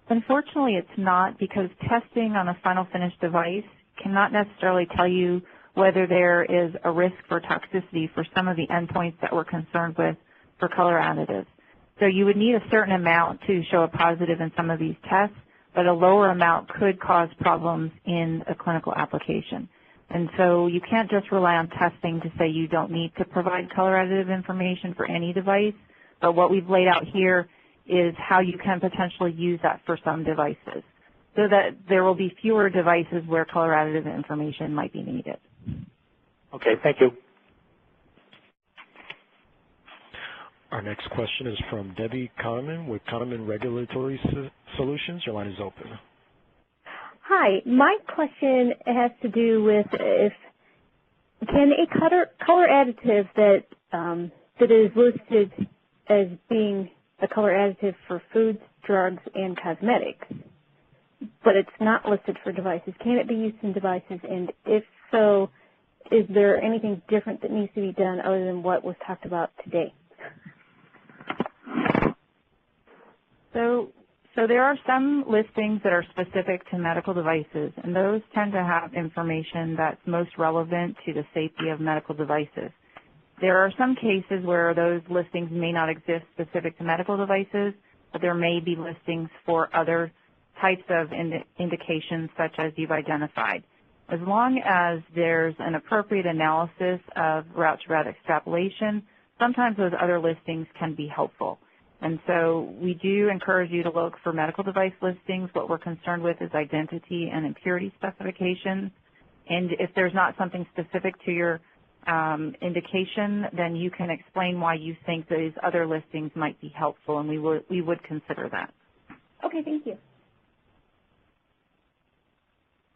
Unfortunately, it's not, because testing on a final finished device cannot necessarily tell you whether there is a risk for toxicity for some of the endpoints that we're concerned with for color additives. So you would need a certain amount to show a positive in some of these tests, but a lower amount could cause problems in a clinical application. And so you can't just rely on testing to say you don't need to provide color additive information for any device, but what we've laid out here is how you can potentially use that for some devices, so that there will be fewer devices where color additive information might be needed. Okay, thank you. Our next question is from Debbie Kahneman with Kahneman Regulatory Solutions. Your line is open. Hi, my question has to do with can a color additive that is listed as being a color additive for foods, drugs, and cosmetics, but it's not listed for devices, can it be used in devices? And if so, is there anything different that needs to be done other than what was talked about today? So there are some listings that are specific to medical devices, and those tend to have information that's most relevant to the safety of medical devices. There are some cases where those listings may not exist specific to medical devices, but there may be listings for other types of indications such as you've identified. As long as there's an appropriate analysis of route-to-route extrapolation, sometimes those other listings can be helpful. And so we do encourage you to look for medical device listings. What we're concerned with is identity and impurity specifications. And if there's not something specific to your indication, then you can explain why you think these other listings might be helpful, and we would consider that. Okay, thank you.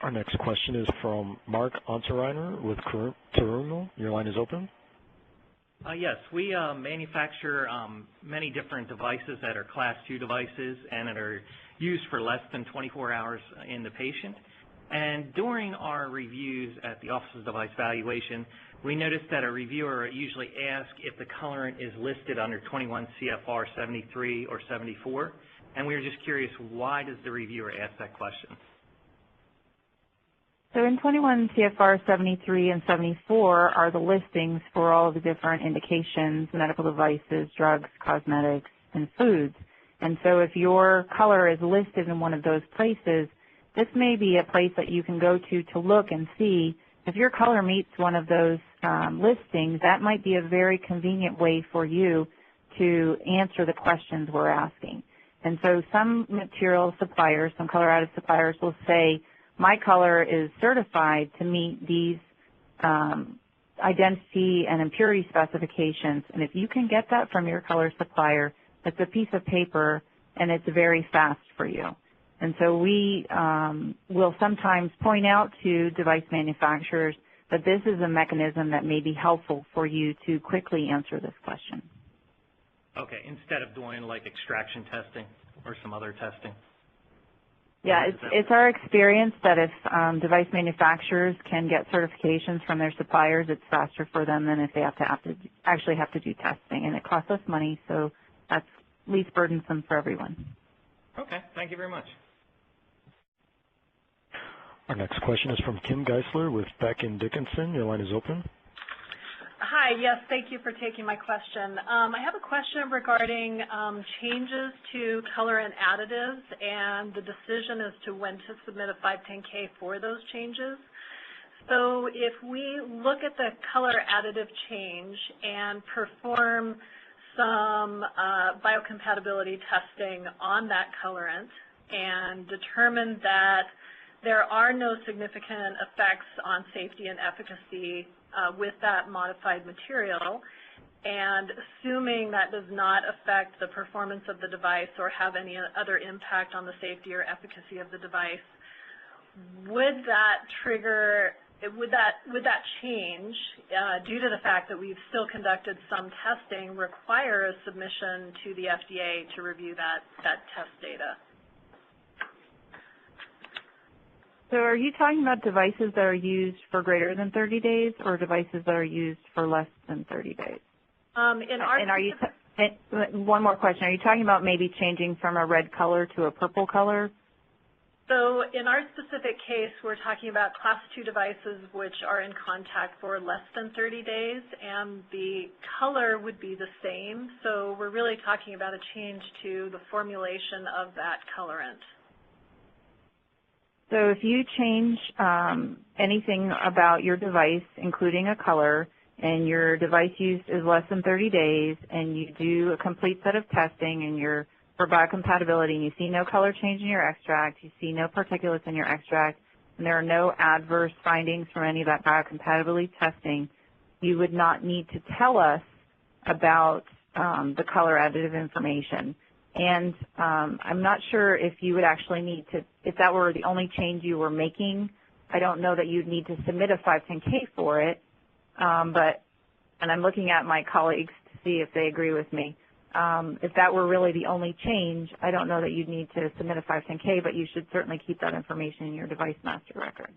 Our next question is from Mark Unterreiner with Terumo. Your line is open. Yes, we manufacture many different devices that are Class 2 devices and that are used for less than 24 hours in the patient. And during our reviews at the Office of Device Valuation, we noticed that a reviewer usually asks if the colorant is listed under 21 CFR 73 or 74. And we were just curious, why does the reviewer ask that question? So in 21 CFR 73 and 74 are the listings for all of the different indications, medical devices, drugs, cosmetics, and foods. And so if your color is listed in one of those places, this may be a place that you can go to look and see if your color meets one of those listings. That might be a very convenient way for you to answer the questions we're asking. And so some material suppliers, some color additive suppliers will say, my color is certified to meet these identity and impurity specifications. And if you can get that from your color supplier, it's a piece of paper and it's very fast for you. And so we will sometimes point out to device manufacturers that this is a mechanism that may be helpful for you to quickly answer this question. Okay, instead of doing like extraction testing or some other testing? Yeah, it's our experience that if device manufacturers can get certifications from their suppliers, it's faster for them than if they actually have to do testing. And it costs us money, so that's least burdensome for everyone. Okay, thank you very much. Our next question is from Kim Geisler with Beck & Dickinson. Your line is open. Hi, yes, thank you for taking my question. I have a question regarding changes to color and additives and the decision as to when to submit a 510K for those changes. So if we look at the color additive change and perform some biocompatibility testing on that colorant and determine that there are no significant effects on safety and efficacy with that modified material, and assuming that does not affect the performance of the device or have any other impact on the safety or efficacy of the device, would that trigger would that change, due to the fact that we've still conducted some testing, require a submission to the FDA to review that test data? So are you talking about devices that are used for greater than 30 days or devices that are used for less than 30 days? One more question. Are you talking about maybe changing from a red color to a purple color? So in our specific case, we're talking about Class 2 devices which are in contact for less than 30 days, and the color would be the same. So we're really talking about a change to the formulation of that colorant. So if you change anything about your device, including a color, and your device use is less than 30 days, and you do a complete set of testing and you're for biocompatibility, and you see no color change in your extract, you see no particulates in your extract, and there are no adverse findings from any of that biocompatibility testing, you would not need to tell us about the color additive information. And I'm not sure if you would actually need to, if that were the only change you were making, I don't know that you'd need to submit a 510K for it, and I'm looking at my colleagues to see if they agree with me. If that were really the only change, I don't know that you'd need to submit a 510K, but you should certainly keep that information in your device master record.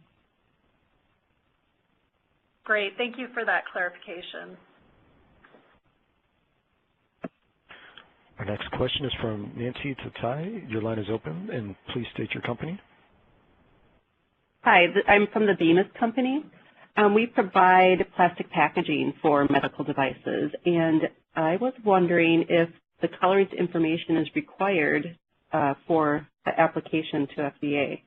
Great. Thank you for that clarification. Our next question is from Nancy Tatai. Your line is open, and please state your company. Hi, I'm from the Bemis Company. We provide plastic packaging for medical devices, and I was wondering if the colorant information is required for the application to FDA.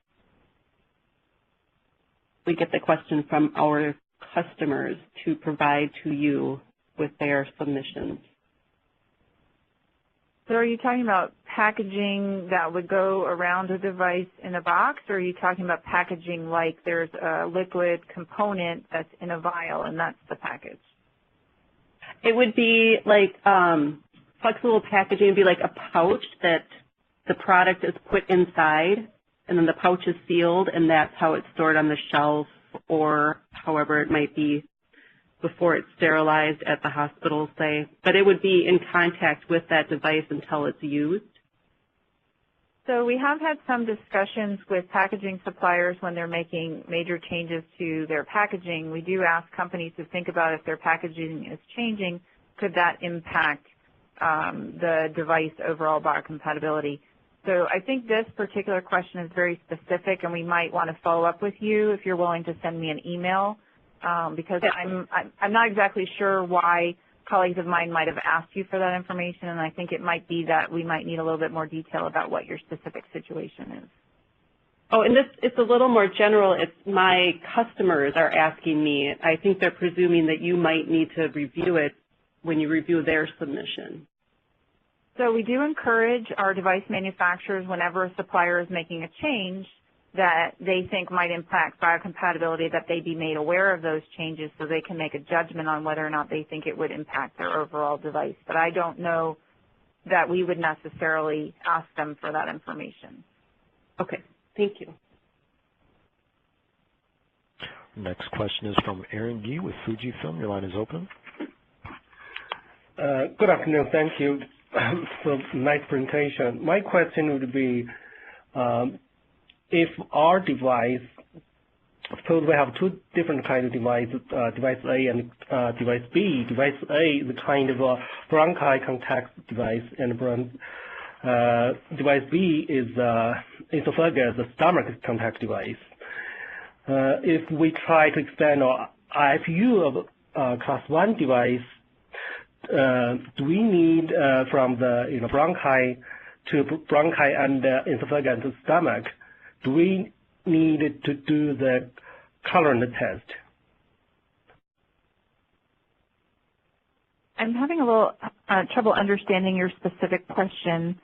We get the question from our customers to provide to you with their submissions. So are you talking about packaging that would go around a device in a box, or are you talking about packaging like there's a liquid component that's in a vial and that's the package? It would be like flexible packaging would be like a pouch that the product is put inside, and then the pouch is sealed, and that's how it's stored on the shelf, or however it might be before it's sterilized at the hospital, say. But it would be in contact with that device until it's used. So we have had some discussions with packaging suppliers when they're making major changes to their packaging. We do ask companies to think about if their packaging is changing, could that impact the device overall biocompatibility. So I think this particular question is very specific, and we might want to follow up with you if you're willing to send me an email. Because I'm not exactly sure why colleagues of mine might have asked you for that information, and I think it might be that we might need a little bit more detail about what your specific situation is. Oh, and it's a little more general. It's my customers are asking me. I think they're presuming that you might need to review it when you review their submission. So we do encourage our device manufacturers, whenever a supplier is making a change that they think might impact biocompatibility, that they be made aware of those changes so they can make a judgment on whether or not they think it would impact their overall device. But I don't know that we would necessarily ask them for that information. Okay, thank you. Next question is from Aaron Gee with Fujifilm. Your line is open. Good afternoon. Thank you for a nice presentation. My question would be, if our device, so we have two different kinds of devices, device A and device B. Device A is a kind of a bronchi contact device, and device B is esophagus, the stomach contact device. If we try to expand our IFU of class 1 device, do we need from the bronchi to bronchi and esophagus to stomach? Do we need to do the colorant test? I'm having a little trouble understanding your specific question.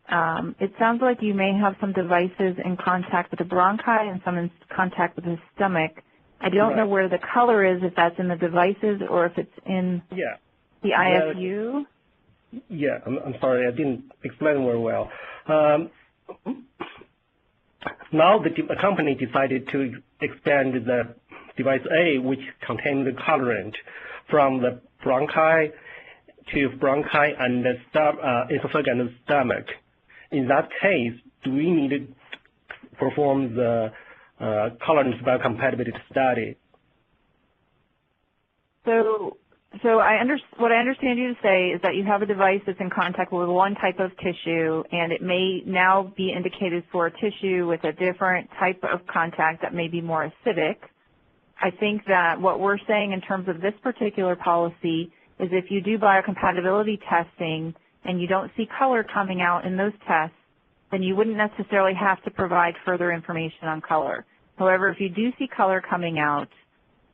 It sounds like you may have some devices in contact with the bronchi and some in contact with the stomach. I don't know where the color is, if that's in the devices or if it's in the IFU. Yeah, I'm sorry, I didn't explain very well. Now the company decided to expand the device A, which contains the colorant, from the bronchi to bronchi and the esophagus and the stomach. In that case, do we need to perform the colorant biocompatibility study? So what I understand you to say is that you have a device that's in contact with one type of tissue, and it may now be indicated for a tissue with a different type of contact that may be more acidic. I think that what we're saying in terms of this particular policy is if you do biocompatibility testing and you don't see color coming out in those tests, then you wouldn't necessarily have to provide further information on color. However, if you do see color coming out,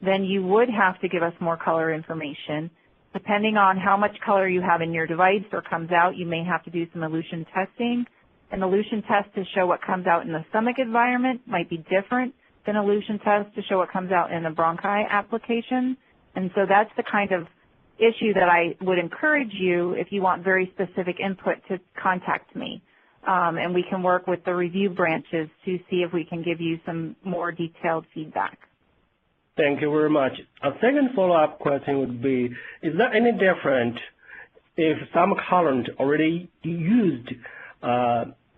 then you would have to give us more color information. Depending on how much color you have in your device or comes out, you may have to do some elution testing. An elution test to show what comes out in the stomach environment might be different than an elution test to show what comes out in a bronchi application. And so that's the kind of issue that I would encourage you, if you want very specific input, to contact me. And we can work with the review branches to see if we can give you some more detailed feedback. Thank you very much. A second follow-up question would be, is there any different if some colorant already used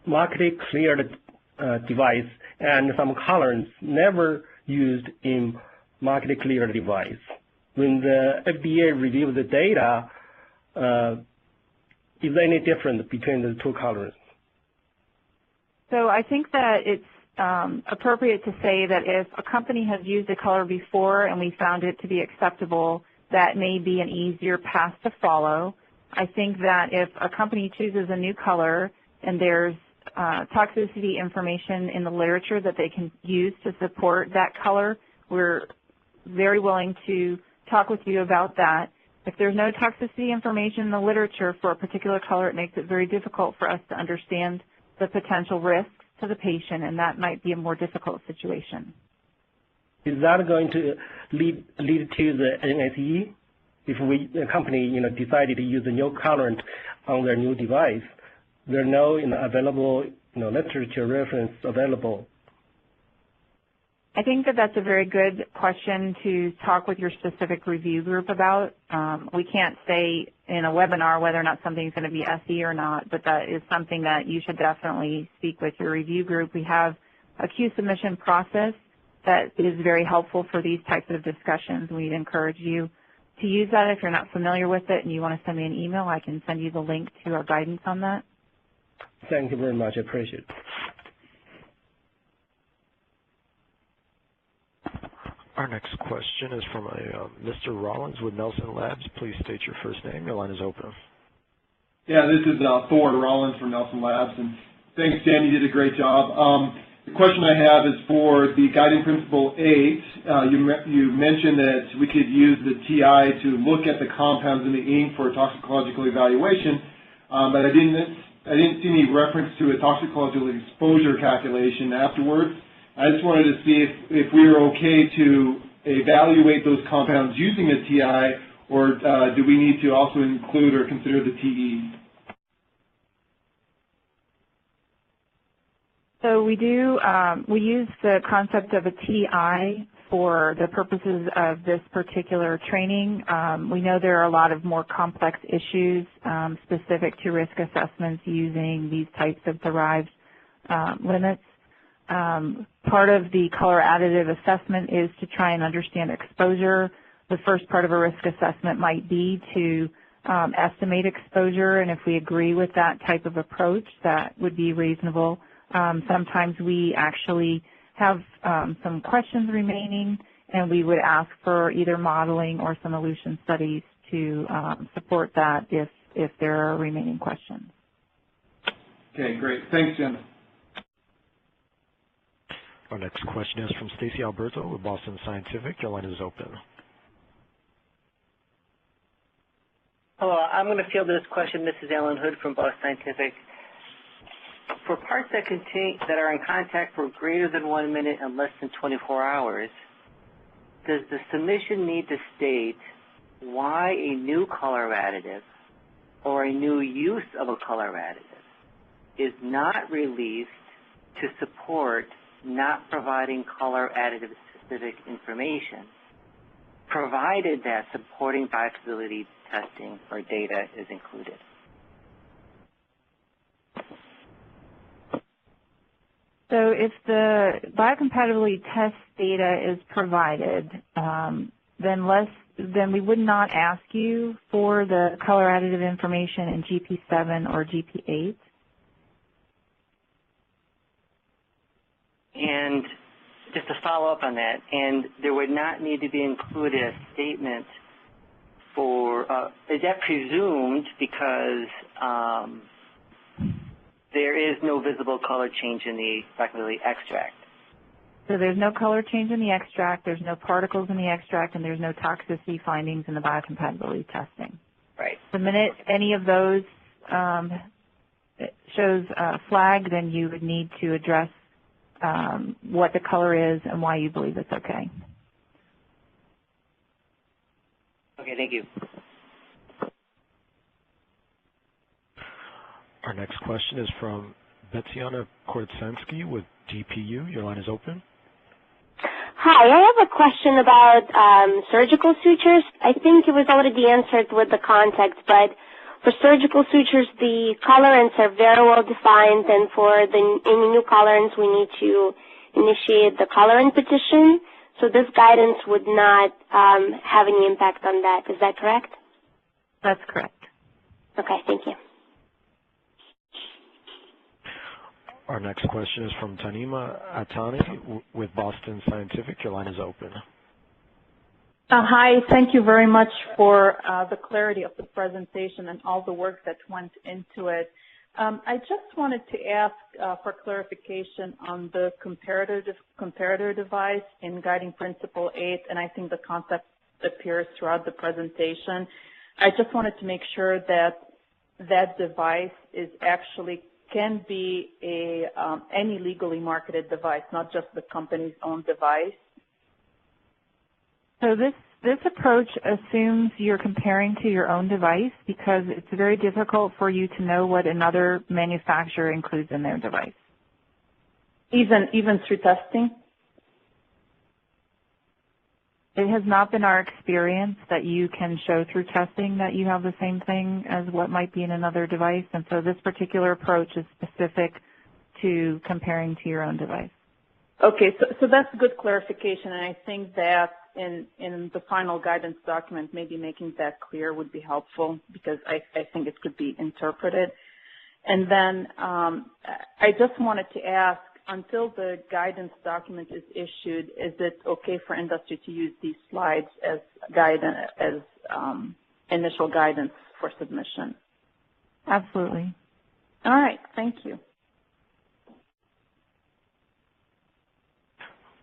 marketed cleared device and some colorants never used in marketed cleared device? When the FDA reviews the data, is there any difference between the two colorants? So I think that it's appropriate to say that if a company has used a color before and we found it to be acceptable, that may be an easier path to follow. I think that if a company chooses a new color and there's toxicity information in the literature that they can use to support that color, we're very willing to talk with you about that. If there's no toxicity information in the literature for a particular color, it makes it very difficult for us to understand the potential risks to the patient, and that might be a more difficult situation. Is that going to lead to the NSE? If the company decided to use a new colorant on their new device, there are no available literature reference available. I think that that's a very good question to talk with your specific review group about. We can't say in a webinar whether or not something's going to be SE or not, but that is something that you should definitely speak with your review group. We have a Q submission process that is very helpful for these types of discussions. We'd encourage you to use that. If you're not familiar with it and you want to send me an email, I can send you the link to our guidance on that. Thank you very much. I appreciate it. Our next question is from Mr. Rollins with Nelson Labs. Please state your first name. Your line is open. Yeah, this is Thor Rollins from Nelson Labs, and thanks, Dan. You did a great job. The question I have is for the Guiding Principle 8. You mentioned that we could use the TI to look at the compounds in the ink for a toxicological evaluation, but I didn't see any reference to a toxicological exposure calculation afterwards. I just wanted to see if we were okay to evaluate those compounds using a TI, or do we need to also include or consider the TE? So we use the concept of a TI for the purposes of this particular training. We know there are a lot of more complex issues specific to risk assessments using these types of derived limits. Part of the color additive assessment is to try and understand exposure. The first part of a risk assessment might be to estimate exposure, and if we agree with that type of approach, that would be reasonable. Sometimes we actually have some questions remaining, and we would ask for either modeling or some elution studies to support that if there are remaining questions. Okay, great. Thanks, Jen. Our next question is from Stacy Alberto with Boston Scientific. Your line is open. Hello, I'm going to field this question. This is Alan Hood from Boston Scientific. For parts that are in contact for greater than 1 minute and less than 24 hours, does the submission need to state why a new color additive or a new use of a color additive is not released to support not providing color additive specific information, provided that supporting biocompatibility testing or data is included. So if the biocompatibility test data is provided, then we would not ask you for the color additive information in GP7 or GP8. And just to follow up on that, and there would not need to be included a statement for, is that presumed because there is no visible color change in the biocompatibility extract? So there's no color change in the extract, there's no particles in the extract, and there's no toxicity findings in the biocompatibility testing. Right. The minute any of those shows flag, then you would need to address what the color is and why you believe it's okay. Okay, thank you. Our next question is from Betiana Kortsansky with DPU. Your line is open. Hi, I have a question about surgical sutures. I think it was already answered with the context, but for surgical sutures, the colorants are very well defined, and for any new colorants, we need to initiate the colorant petition. So this guidance would not have any impact on that. Is that correct? That's correct. Okay, thank you. Our next question is from Tanima Atani with Boston Scientific. Your line is open. Hi, thank you very much for the clarity of the presentation and all the work that went into it. I just wanted to ask for clarification on the comparator device in Guiding Principle 8, and I think the concept appears throughout the presentation. I just wanted to make sure that that device is actually can be any legally marketed device, not just the company's own device. So this approach assumes you're comparing to your own device because it's very difficult for you to know what another manufacturer includes in their device. Even through testing? It has not been our experience that you can show through testing that you have the same thing as what might be in another device, and so this particular approach is specific to comparing to your own device. Okay, so that's good clarification, and I think that in the final guidance document, maybe making that clear would be helpful because I think it could be interpreted. And then I just wanted to ask, until the guidance document is issued, is it okay for industry to use these slides as guidance, as initial guidance for submission? Absolutely. All right, thank you.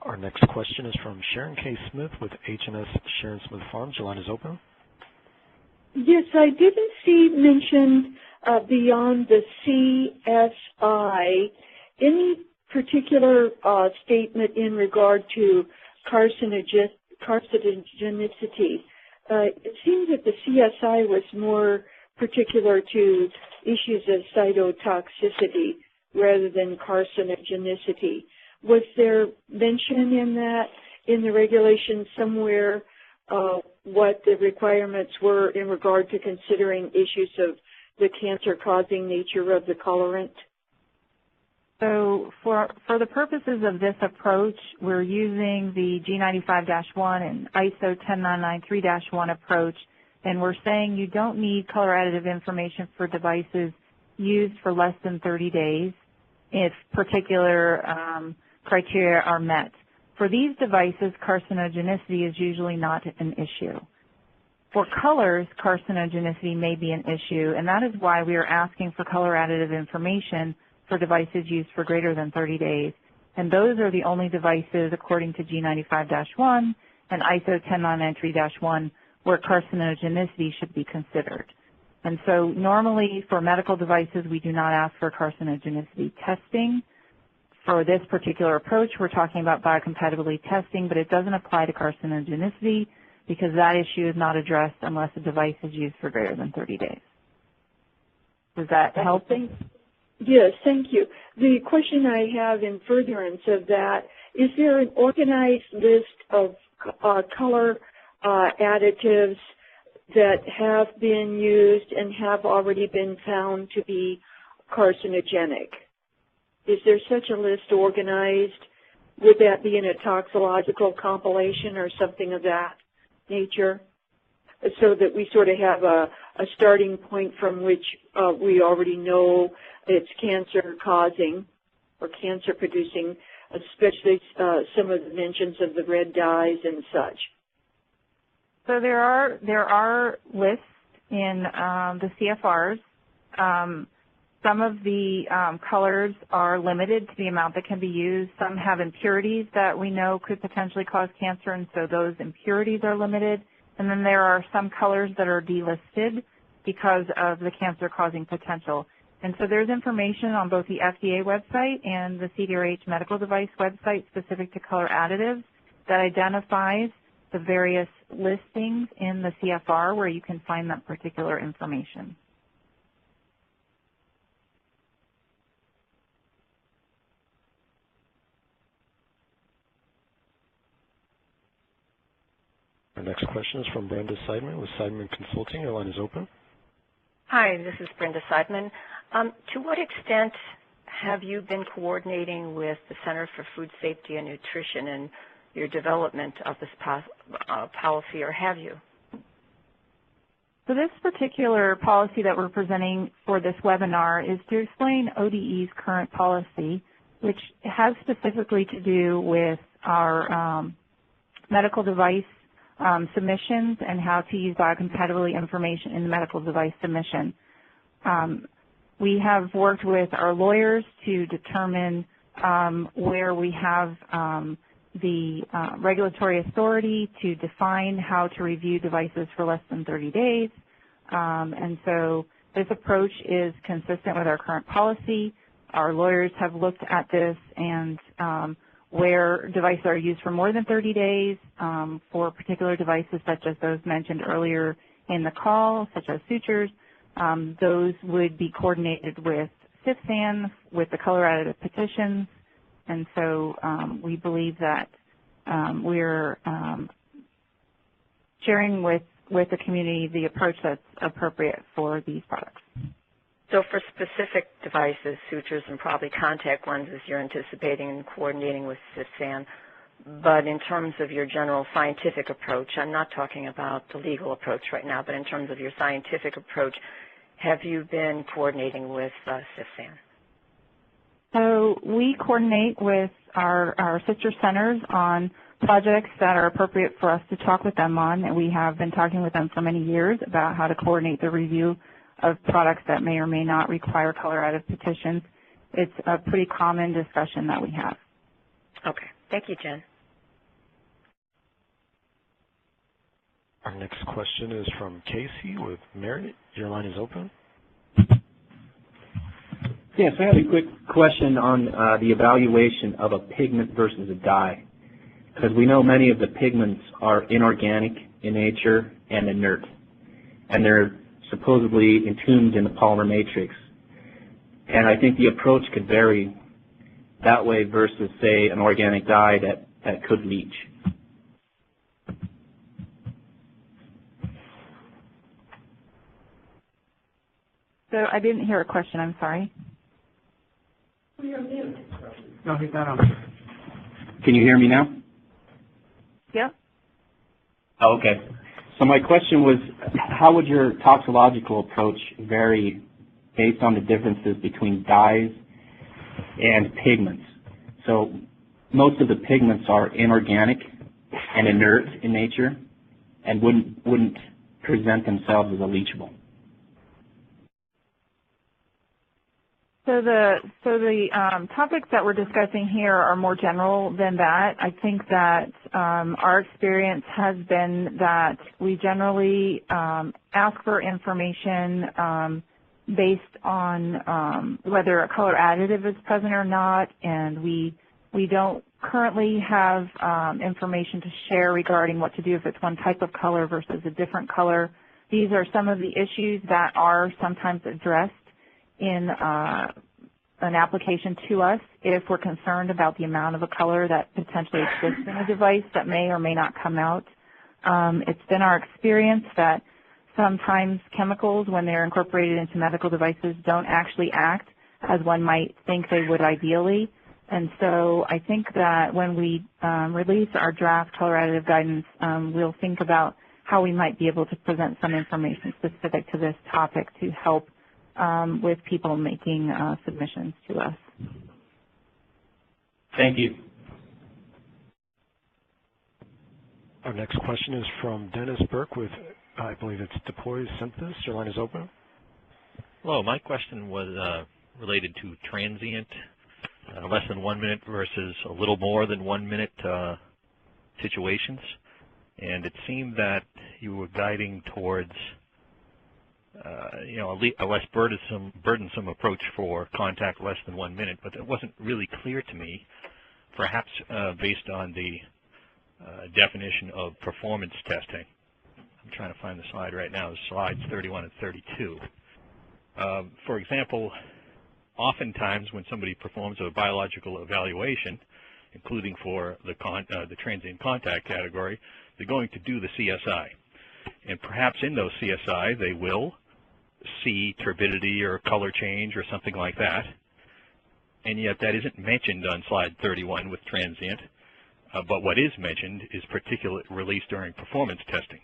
Our next question is from Sharon K. Smith with H&S Sharon Smith Farms. Your line is open. Yes, I didn't see mentioned beyond the CSI any particular statement in regard to carcinogenicity. It seems that the CSI was more particular to issues of cytotoxicity rather than carcinogenicity. Was there mention in that, in the regulation somewhere, what the requirements were in regard to considering issues of the cancer-causing nature of the colorant? So for the purposes of this approach, we're using the G95-1 and ISO 10993-1 approach, and we're saying you don't need color additive information for devices used for less than 30 days if particular criteria are met. For these devices, carcinogenicity is usually not an issue. For colors, carcinogenicity may be an issue, and that is why we are asking for color additive information for devices used for greater than 30 days. And those are the only devices, according to G95-1 and ISO 10993-1, where carcinogenicity should be considered. And so normally for medical devices, we do not ask for carcinogenicity testing. For this particular approach, we're talking about biocompatibility testing, but it doesn't apply to carcinogenicity because that issue is not addressed unless a device is used for greater than 30 days. Does that help? Yes, thank you. The question I have in furtherance of that is there an organized list of color additives that have been used and have already been found to be carcinogenic? Is there such a list organized? Would that be in a toxicological compilation or something of that nature? So that we sort of have a starting point from which we already know it's cancer-causing or cancer-producing, especially some of the mentions of the red dyes and such. So there are lists in the CFRs. Some of the colors are limited to the amount that can be used. Some have impurities that we know could potentially cause cancer, and so those impurities are limited. And then there are some colors that are delisted because of the cancer-causing potential. And so there's information on both the FDA website and the CDRH medical device website specific to color additives that identifies the various listings in the CFR where you can find that particular information. Our next question is from Brenda Seidman with Seidman Consulting. Your line is open. Hi, this is Brenda Seidman. To what extent have you been coordinating with the Center for Food Safety and Nutrition in your development of this policy, or have you? So this particular policy that we're presenting for this webinar is to explain ODE's current policy, which has specifically to do with our medical device submissions and how to use biocompatibility information in the medical device submission. We have worked with our lawyers to determine where we have the regulatory authority to define how to review devices for less than 30 days. And so this approach is consistent with our current policy. Our lawyers have looked at this and where devices are used for more than 30 days for particular devices such as those mentioned earlier in the call, such as sutures, those would be coordinated with CFSAN, with the color additive petitions, and so we believe that we're sharing with the community the approach that's appropriate for these products. So for specific devices, sutures and probably contact lenses, you're anticipating and coordinating with CFSAN. But in terms of your general scientific approach, I'm not talking about the legal approach right now, but in terms of your scientific approach, have you been coordinating with CFSAN? So we coordinate with our sister centers on projects that are appropriate for us to talk with them on, and we have been talking with them for many years about how to coordinate the review of products that may or may not require color additive petitions. It's a pretty common discussion that we have. Okay. Thank you, Jen. Our next question is from Casey with Merit. Your line is open. Yes, I have a quick question on the evaluation of a pigment versus a dye, because we know many of the pigments are inorganic in nature and inert, and they're supposedly entombed in the polymer matrix. And I think the approach could vary that way versus, say, an organic dye that could leach. So I didn't hear a question, I'm sorry. No, he's not on. Can you hear me now? Yeah. Oh, okay. So my question was, how would your toxicological approach vary based on the differences between dyes and pigments? So most of the pigments are inorganic and inert in nature and wouldn't present themselves as a leachable. So the topics that we're discussing here are more general than that. I think that our experience has been that we generally ask for information based on whether a color additive is present or not, and we don't currently have information to share regarding what to do if it's one type of color versus a different color. These are some of the issues that are sometimes addressed in an application to us if we're concerned about the amount of a color that potentially exists in a device that may or may not come out. It's been our experience that sometimes chemicals, when they're incorporated into medical devices, don't actually act as one might think they would ideally. And so I think that when we release our draft color additive guidance, we'll think about how we might be able to present some information specific to this topic to help with people making submissions to us. Thank you. Our next question is from Dennis Burke with, I believe it's Deploy Synthesis. Your line is open. Hello. My question was related to transient, less than 1 minute versus a little more than 1 minute situations. And it seemed that you were guiding towards a less burdensome approach for contact less than 1 minute, but it wasn't really clear to me, perhaps based on the definition of performance testing. I'm trying to find the slide right now, slides 31 and 32. For example, oftentimes when somebody performs a biological evaluation, including for the transient contact category, they're going to do the CSI. And perhaps in those CSI they will see turbidity or color change or something like that. And yet that isn't mentioned on slide 31 with transient. But what is mentioned is particulate release during performance testing.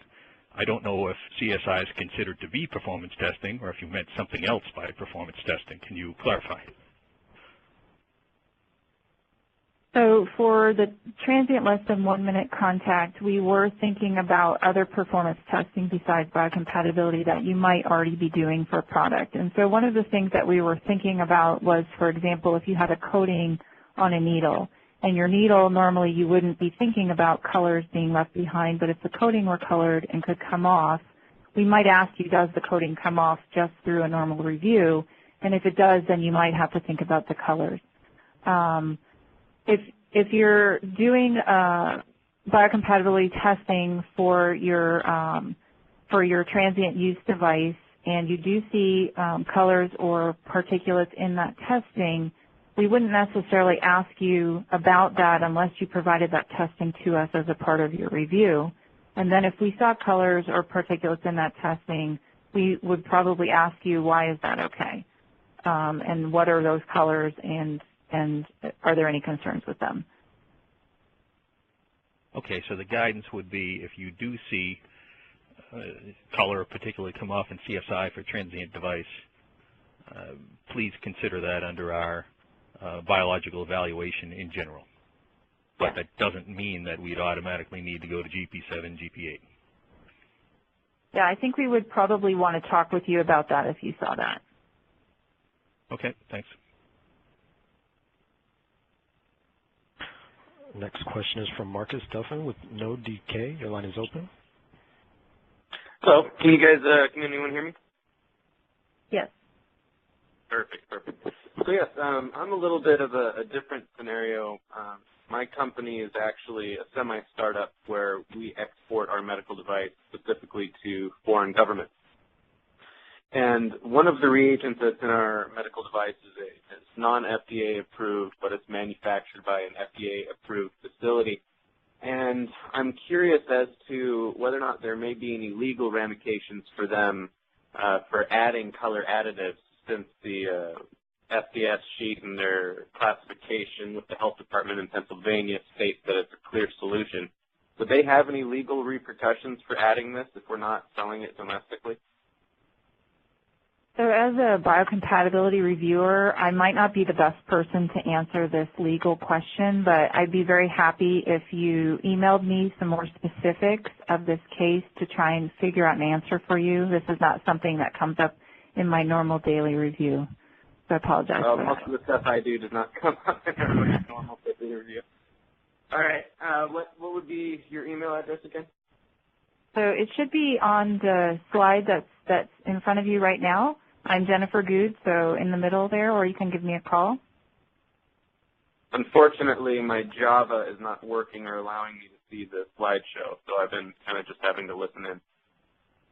I don't know if CSI is considered to be performance testing or if you meant something else by performance testing. Can you clarify? So for the transient less than 1 minute contact, we were thinking about other performance testing besides biocompatibility that you might already be doing for a product. And so one of the things that we were thinking about was, for example, if you had a coating on a needle, and your needle, normally you wouldn't be thinking about colors being left behind, but if the coating were colored and could come off, we might ask you, does the coating come off just through a normal review? And if it does, then you might have to think about the colors. If you're doing biocompatibility testing for your transient use device and you do see colors or particulates in that testing, we wouldn't necessarily ask you about that unless you provided that testing to us as a part of your review. And then if we saw colors or particulates in that testing, we would probably ask you, why is that okay? And what are those colors, and are there any concerns with them? Okay, so the guidance would be if you do see color or particulate come off in CSI for transient device, please consider that under our biological evaluation in general. But that doesn't mean that we'd automatically need to go to GP7, GP8. Yeah, I think we would probably want to talk with you about that if you saw that. Okay, thanks. Next question is from Marcus Duffin with No DK. Your line is open. Hello, can anyone hear me? Yes. Perfect. So yes, I'm a little bit of a different scenario. My company is actually a semi-startup where we export our medical device specifically to foreign governments. And one of the reagents that's in our medical device is non-FDA approved, but it's manufactured by an FDA-approved facility. And I'm curious as to whether or not there may be any legal ramifications for them for adding color additives, since the FDS sheet and their classification with the health department in Pennsylvania states that it's a clear solution. Would they have any legal repercussions for adding this if we're not selling it domestically? So as a biocompatibility reviewer, I might not be the best person to answer this legal question, but I'd be very happy if you emailed me some more specifics of this case to try and figure out an answer for you. This is not something that comes up in my normal daily review, so I apologize for that. Most of the stuff I do does not come up in our normal daily review. All right. What would be your email address again? So it should be on the slide that's in front of you right now. I'm Jennifer Good, so in the middle there, or you can give me a call. Unfortunately, my Java is not working or allowing me to see the slideshow, so I've been kind of just having to listen in.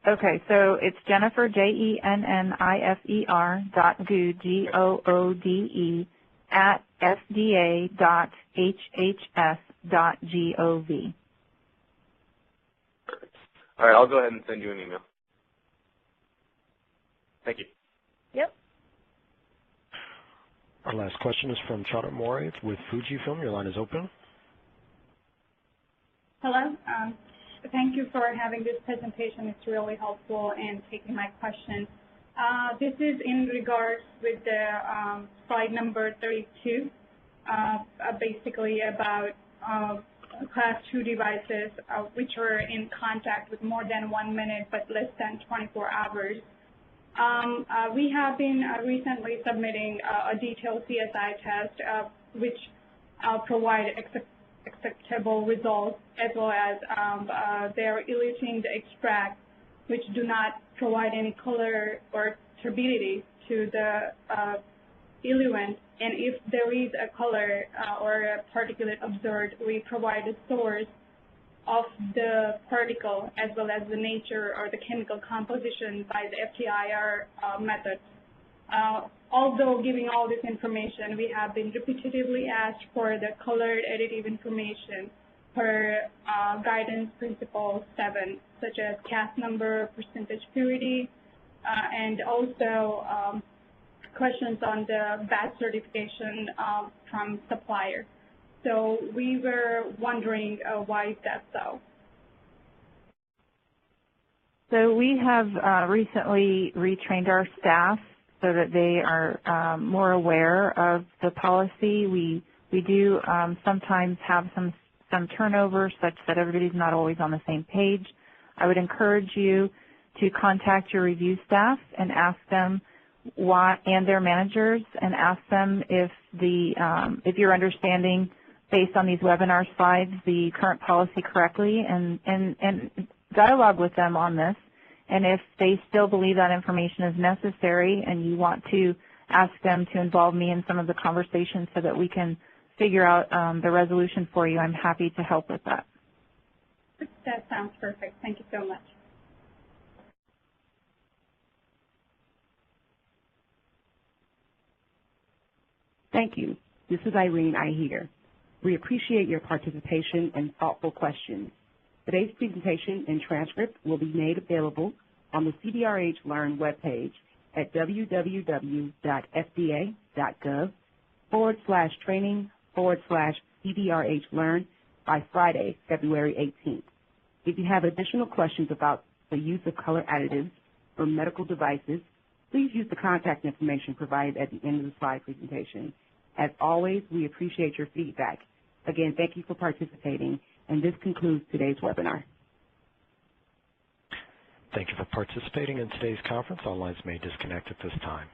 Okay, so it's Jennifer, Jennifer .Goode, Goode, at FDA.hhs.gov. Perfect. All right, I'll go ahead and send you an email. Thank you. Yep. Our last question is from Charlotte Morey with Fujifilm. Your line is open. Hello. Thank you for having this presentation. It's really helpful and taking my question. This is in regards with the slide number 32, basically about Class 2 devices which are in contact with more than 1 minute but less than 24 hours. We have been recently submitting a detailed CSI test which provide acceptable results, as well as they are eluting the extract which do not provide any color or turbidity to the eluent. And if there is a color or a particulate observed, we provide a source of the particle as well as the nature or the chemical composition by the FTIR method. Although giving all this information, we have been repetitively asked for the colored additive information per guidance principle 7, such as cast number, percentage purity, and also questions on the batch certification from supplier. So we were wondering why is that so? So we have recently retrained our staff so that they are more aware of the policy. We do sometimes have some turnover such that everybody's not always on the same page. I would encourage you to contact your review staff and ask them why, and their managers, and ask them if you're understanding based on these webinar slides the current policy correctly, and dialogue with them on this. And if they still believe that information is necessary and you want to ask them to involve me in some of the conversations so that we can figure out the resolution for you, I'm happy to help with that. That sounds perfect. Thank you so much. Thank you. This is Irene Ihir. We appreciate your participation and thoughtful questions. Today's presentation and transcript will be made available on the CDRH Learn webpage at www.fda.gov/training/CDRH Learn by Friday, February 18th. If you have additional questions about the use of color additives for medical devices, please use the contact information provided at the end of the slide presentation. As always, we appreciate your feedback. Again, thank you for participating, and this concludes today's webinar. Thank you for participating in today's conference. All lines may disconnect at this time.